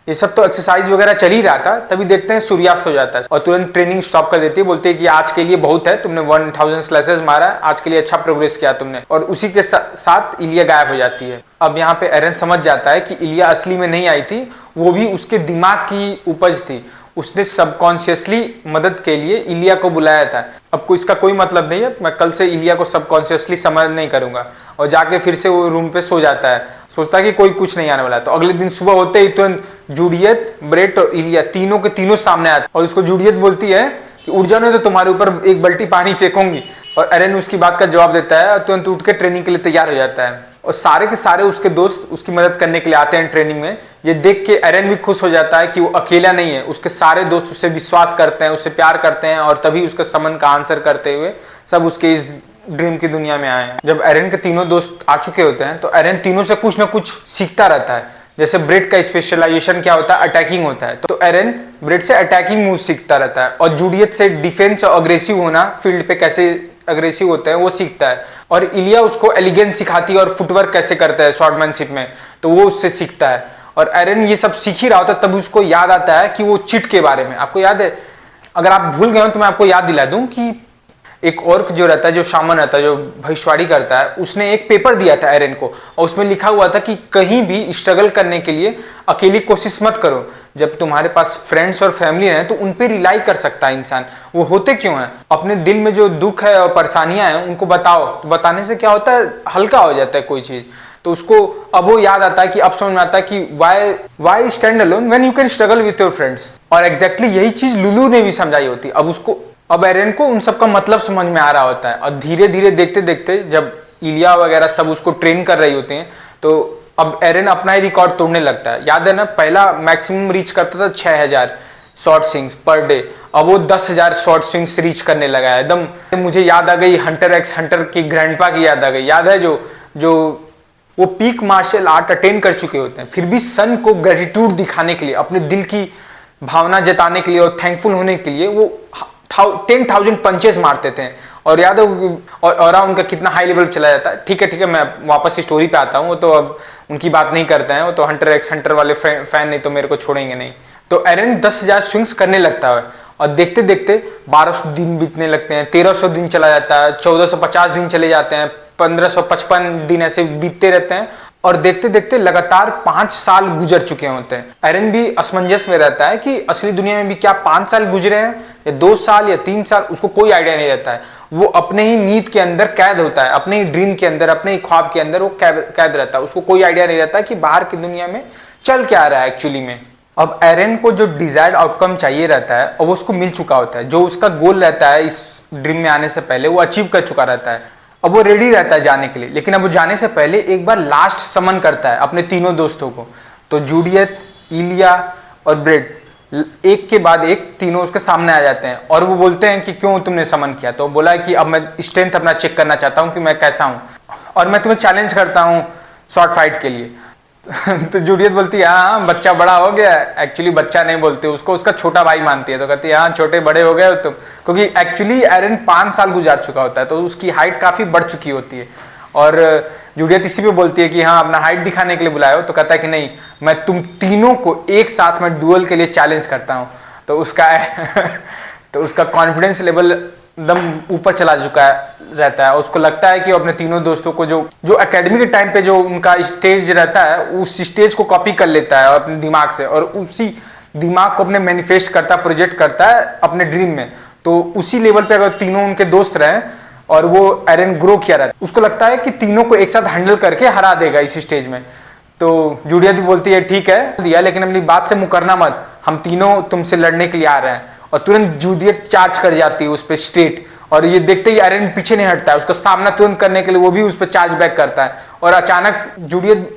ये सब तो एक्सरसाइज वगैरह चल ही रहा था, तभी देखते हैं सूर्यास्त हो जाता है और तुरंत ट्रेनिंग स्टॉप कर देती है, बोलते हैं कि आज के लिए बहुत है, तुमने 1000 स्लैशेस मारा, आज के लिए अच्छा प्रोग्रेस किया तुमने। और उसी के साथ इलिया गायब हो जाती है। अब यहाँ पे एरन समझ जाता है कि इलिया असली में नहीं आई थी, वो भी उसके दिमाग की उपज थी, उसने सबकॉन्शियसली मदद के लिए इलिया को बुलाया था। अब इसका कोई मतलब नहीं है, मैं कल से इलिया को सबकॉन्शियसली समझ नहीं करूंगा। और जाके फिर से वो रूम पे सो जाता है, सोचता है कि कोई कुछ नहीं आने वाला। तो अगले दिन सुबह होते ही तुरंत जूडियत, ब्रेट और इलिया तीनों के तीनों सामने आते और उसको जूडियत बोलती है कि उठ जाने तो तुम्हारे ऊपर एक बाल्टी पानी फेंकूंगी। और एरन उसकी बात का जवाब देता है और तुरंत उठ के ट्रेनिंग के लिए तैयार हो जाता है। और सारे के सारे उसके दोस्त उसकी मदद करने के लिए आते हैं ट्रेनिंग में। ये देख के एरन भी खुश हो जाता है कि वो अकेला नहीं है, उसके सारे दोस्त उससे विश्वास करते हैं, उससे प्यार करते हैं और तभी उसके समन का आंसर करते हुए सब उसके इस ड्रीम की दुनिया में आए हैं। जब एरन के तीनों दोस्त आ चुके होते हैं तो एरन तीनों से कुछ ना कुछ सीखता रहता है। जैसे ब्रेट का स्पेशलाइजेशन क्या होता है, अटैकिंग होता है, तो एरन ब्रेट से अटैकिंग मूव सीखता रहता है और जूडियत से डिफेंस और अग्रेसिव होना, फील्ड पे कैसे अग्रेसिव होते हैं वो सीखता है। और इलिया उसको एलिगेंस सिखाती है और फुटवर्क कैसे करता है शॉर्टमैनशिप में, तो वो उससे सीखता है। और एरन ये सब सीख ही रहा होता है तब उसको याद आता है कि वो चिट के बारे में, आपको याद है, अगर आप भूल गए हो तो मैं आपको याद दिला दूं कि एक ऑर्क जो रहता है, जो शामन रहता है, जो भविष्यवाणी करता है, उसने एक पेपर दिया था एरन को और उसमें लिखा हुआ था कि कहीं भी स्ट्रगल करने के लिए अकेली कोशिश मत करो, जब तुम्हारे पास फ्रेंड्स और फैमिली हैं तो उन पे रिलाई कर सकता है इंसान। वो होते क्यों हैं, अपने दिल में जो दुख है और परेशानियां हैं उनको बताओ, तो बताने से क्या होता है, हल्का हो जाता है कोई चीज। तो उसको अब वो याद आता है कि अब समझ में आता है कि why stand alone when you can struggle with your friends. और एग्जैक्टली यही चीज लुलू ने भी समझाई होती। अब एरन को उन सब का मतलब समझ में आ रहा होता है। और धीरे धीरे देखते देखते जब इलिया वगैरह सब उसको ट्रेन कर रही होते हैं तो अब एरन अपना ही रिकॉर्ड तोड़ने लगता है। याद है ना, पहला मैक्सिमम रीच करता था 6000 शॉर्ट स्विंग्स पर डे, अब वो 10,000 शॉर्ट स्विंग्स रीच करने लगा है। एकदम मुझे याद आ गई हंटर एक्स हंटर की ग्रैंडपा की याद आ गई। याद है जो वो पीक मार्शल आर्ट अटेन कर चुके होते हैं, फिर भी सन को ग्रेटिट्यूड दिखाने के लिए, अपने दिल की भावना जताने के लिए और थैंकफुल होने के लिए वो 10,000 पंचेस मारते थे। और याद है और उनका कितना हाई लेवल चला जाता है। ठीक है, मैं वापस स्टोरी पे आता हूँ, तो अब उनकी बात नहीं करते हैं, वो तो हंटर एक्स हंटर वाले फैन नहीं तो मेरे को छोड़ेंगे नहीं। तो एरन 10,000 स्विंग्स करने लगता है और देखते देखते 1200 दिन बीतने लगते हैं, 1300 दिन चला जाता है, 1450 दिन चले जाते हैं, 1555 दिन ऐसे बीतते रहते हैं। और देखते देखते लगातार 5 साल गुजर चुके होते हैं। एरन भी असमंजस में रहता है कि असली दुनिया में भी क्या 5 साल गुजरे हैं या 2 साल या 3 साल, उसको कोई आइडिया नहीं रहता है। वो अपने ही नींद के अंदर कैद होता है, अपने ही ड्रीम के अंदर, अपने ही ख्वाब के अंदर वो कैद रहता है। उसको कोई आइडिया नहीं रहता कि बाहर की दुनिया में चल क्या रहा है एक्चुअली में। अब एरन को जो डिजायर्ड आउटकम चाहिए रहता है और वो उसको मिल चुका होता है। जो उसका गोल रहता है इस ड्रीम में आने से पहले वो अचीव कर चुका रहता है। अब वो रेडी रहता है जाने के लिए, लेकिन अब वो जाने से पहले एक बार लास्ट समन करता है अपने तीनों दोस्तों को। तो जूडियत, इलिया और ब्रेट एक के बाद एक तीनों उसके सामने आ जाते हैं और वो बोलते हैं कि क्यों तुमने समन किया। तो बोला है कि अब मैं स्ट्रेंथ अपना चेक करना चाहता हूँ कि मैं कैसा हूँ और मैं तुम्हें चैलेंज करता हूँ शॉर्ट फाइट के लिए। तो जूडियत बोलती है हाँ बच्चा बड़ा हो गया। एक्चुअली बच्चा नहीं बोलते उसको, उसका छोटा भाई मानती है। तो कहती है हाँ छोटे बड़े हो गए हो तुम, क्योंकि एक्चुअली एरन 5 साल गुजार चुका होता है तो उसकी हाइट काफी बढ़ चुकी होती है। और जूडियत इसी पे बोलती है कि हाँ अपना हाइट दिखाने के लिए बुलाए हो। तो कहता है कि नहीं, मैं तुम तीनों को एक साथ में डुअल के लिए चैलेंज करता हूँ। तो उसका तो उसका कॉन्फिडेंस लेवल एकदम ऊपर चला चुका रहता है। उसको लगता है कि अपने तीनों दोस्तों को जो एकेडमी के टाइम पे जो उनका स्टेज रहता है उस स्टेज को कॉपी कर लेता है अपने दिमाग से और उसी दिमाग को अपने मैनिफेस्ट करता है, प्रोजेक्ट करता है अपने ड्रीम में। तो उसी लेवल पे अगर तीनों उनके दोस्त रहे और वो एरन ग्रो किया रहता है, उसको लगता है कि तीनों को एक साथ हैंडल करके हरा देगा इस स्टेज में। तो जूडियत भी बोलती है ठीक है दिया, लेकिन अपनी बात से मुकरना मत, हम तीनों तुमसे लड़ने के लिए आ रहे हैं। और तुरंत जूडियत चार्ज कर जाती है उस पर स्ट्रेट, और ये देखते ही एरन पीछे नहीं हटता है, उसका सामना तुरंत करने के लिए वो भी उस पर चार्ज बैक करता है। और अचानक जूडियत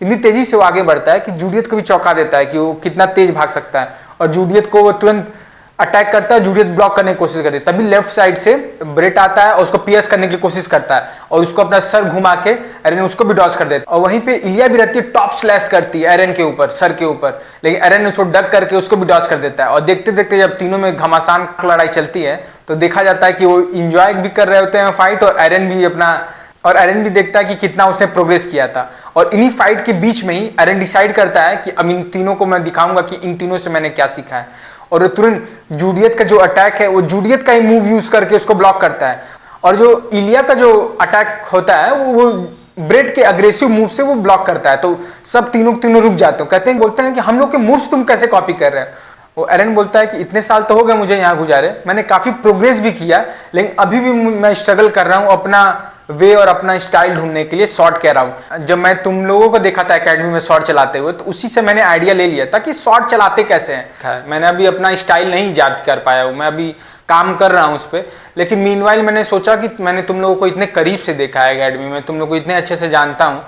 इतनी तेजी से वो आगे बढ़ता है कि जूडियत को भी चौंका देता है कि वो कितना तेज भाग सकता है। और जूडियत को वो तुरंत अटैक करता है, जूडियत ब्लॉक करने की कोशिश करती है। तभी लेफ्ट साइड से ब्रेट आता है और उसको पियर्स करने की कोशिश करता है और उसको अपना सर घुमा के एरन उसको भी डॉज कर देता है। और वहीं पे इलिया भी रहती है, टॉप स्लैश करती है एरन के ऊपर, सर के ऊपर, लेकिन एरन उसको डक करके उसको भी डॉज कर देता है। और देखते देखते जब तीनों में घमासान लड़ाई चलती है तो देखा जाता है कि वो इंजॉय भी कर रहे होते हैं फाइट, और एरन भी देखता है कि कितना उसने प्रोग्रेस किया था। और इन्हीं फाइट के बीच में ही एरन डिसाइड करता है कि अब इन तीनों को मैं दिखाऊंगा कि इन तीनों से मैंने क्या सीखा है। और तुरंत जूडियत का जो अटैक है वो जूडियत का ही मूव यूज करके उसको ब्लॉक करता है। और जो इलिया का जो अटैक होता है वो ब्रेट के अग्रेसिव मूव से वो ब्लॉक करता है। तो सब तीनों रुक जाते हैं, कहते हैं, बोलते हैं कि हम लोग के मूव्स तुम कैसे कॉपी कर रहे हो। वो एरन बोलता है कि इतने साल तो हो गए मुझे यहाँ गुजारे, मैंने काफी प्रोग्रेस भी किया, लेकिन अभी भी मैं स्ट्रगल कर रहा हूँ अपना वे और अपना स्टाइल ढूंढने के लिए शॉर्ट कह रहा हूँ। जब मैं तुम लोगों को देखा था एकेडमी में शॉर्ट चलाते हुए तो उसी से मैंने आइडिया ले लिया था कि शॉर्ट चलाते कैसे हैं। मैंने अभी अपना स्टाइल नहीं ईजाद कर पाया हूँ, मैं अभी काम कर रहा हूँ उस पर। लेकिन मीनवाइल मैंने सोचा कि मैंने तुम लोगों को इतने करीब से देखा है एकेडमी में, तुम लोगों को इतने अच्छे से जानता हूँ,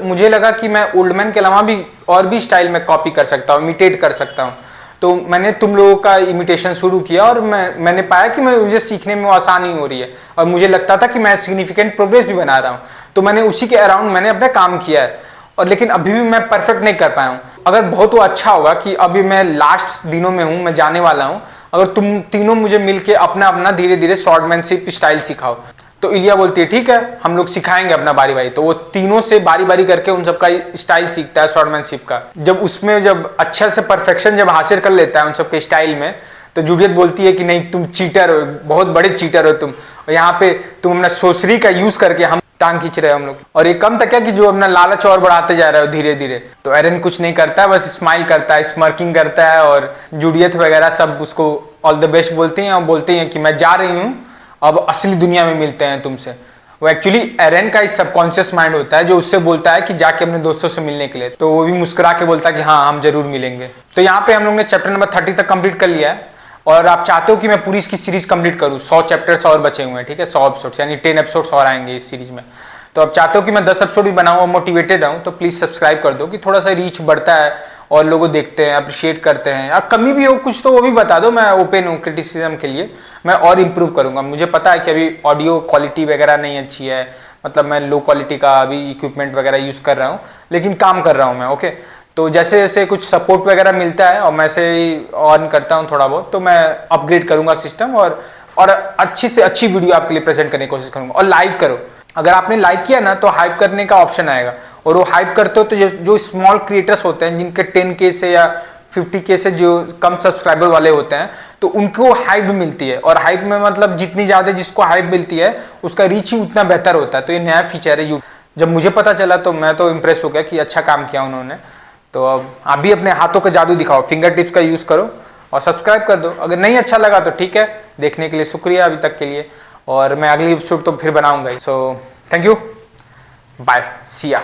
मुझे लगा कि मैं ओल्ड मैन के अलावा भी और भी स्टाइल में कॉपी कर सकता हूँ, इमिटेट कर सकता हूँ। तो मैंने तुम लोगों का इमिटेशन शुरू किया और मैंने पाया कि मुझे सीखने में आसानी हो रही है और मुझे लगता था कि मैं सिग्निफिकेंट प्रोग्रेस भी बना रहा हूँ। तो मैंने उसी के अराउंड मैंने अपना काम किया है, और लेकिन अभी भी मैं परफेक्ट नहीं कर पाया हूँ। अगर बहुत वो अच्छा होगा कि अभी मैं लास्ट दिनों में हूँ, मैं जाने वाला हूँ, अगर तुम तीनों मुझे मिलके अपना अपना धीरे धीरे शॉर्टमैनशिप स्टाइल सिखाओ। तो इलिया बोलती है ठीक है हम लोग सिखाएंगे अपना बारी बारी। तो वो तीनों से बारी बारी करके उन सबका स्टाइल सीखता है शॉर्टमैनशिप का। जब अच्छे से परफेक्शन जब हासिल कर लेता है उन सबके स्टाइल में, तो जूडियत बोलती है कि नहीं तुम चीटर हो, बहुत बड़े चीटर हो तुम, और यहाँ पे तुम अपना सोसरी का यूज करके हम टांग खींच रहे हो हम लोग। और ये कम तक है कि जो अपना लालच और बढ़ाते जा रहे हो धीरे धीरे। तो एरन कुछ नहीं करता है, बस स्माइल करता है, स्मर्किंग करता है, और जूडियत वगैरह सब उसको ऑल द बेस्ट बोलते हैं और बोलते हैं कि मैं जा रही हूँ, अब असली दुनिया में मिलते हैं तुमसे। वो एक्चुअली एरन का ही सबकॉन्शियस माइंड होता है जो उससे बोलता है कि जाके अपने दोस्तों से मिलने के लिए। तो वो भी मुस्कुरा के बोलता है कि हाँ हम जरूर मिलेंगे। तो यहाँ पे हम लोग ने चैप्टर नंबर 30 तक कंप्लीट कर लिया है, और आप चाहते हो कि मैं पूरी इसकी सीरीज कंप्लीट करूँ। 100 चैप्टर्स और बचे हुए हैं, ठीक है, 100 एपिसोड्स यानी 10 एपिसोड्स और आएंगे इस सीरीज में। तो आप चाहते हो कि मैं 10 एपिसोड भी बनाऊँ और मोटिवेटेड रहूँ, तो प्लीज सब्सक्राइब कर दो कि थोड़ा सा रीच बढ़ता है और लोग देखते हैं, अप्रिशिएट करते हैं। अब कमी भी हो कुछ तो वो भी बता दो, मैं ओपन हूँ क्रिटिसिज्म के लिए, मैं और इम्प्रूव करूंगा। मुझे पता है कि अभी ऑडियो क्वालिटी वगैरह नहीं अच्छी है, मतलब मैं लो क्वालिटी का अभी इक्विपमेंट वगैरह यूज कर रहा हूँ, लेकिन काम कर रहा हूँ मैं। ओके, तो जैसे जैसे कुछ सपोर्ट वगैरह मिलता है और मैं से ऑन करता हूँ थोड़ा बहुत, तो मैं अपग्रेड करूंगा सिस्टम और अच्छी से अच्छी वीडियो आपके लिए प्रेजेंट करने की कोशिश करूंगा। और लाइक करो, अगर आपने लाइक किया ना तो हाइप करने का ऑप्शन आएगा, और वो हाइप करते हो तो जो स्मॉल क्रिएटर्स होते हैं जिनके 10K से या 50K से जो कम सब्सक्राइबर वाले होते हैं, तो उनको हाइप भी मिलती है। और हाइप में मतलब जितनी ज़्यादा जिसको हाइप मिलती है उसका रीच ही उतना बेहतर होता है। तो ये नया फीचर है। जब मुझे पता चला तो मैं तो इम्प्रेस हो गया कि अच्छा काम किया उन्होंने। तो अब आप भी अपने हाथों का जादू दिखाओ, फिंगर टिप्स का यूज़ करो और सब्सक्राइब कर दो। अगर नहीं अच्छा लगा तो ठीक है, देखने के लिए शुक्रिया अभी तक के लिए, और मैं अगली एपिसोड तो फिर बनाऊंगा ही। सो थैंक यू, बाय, सी या।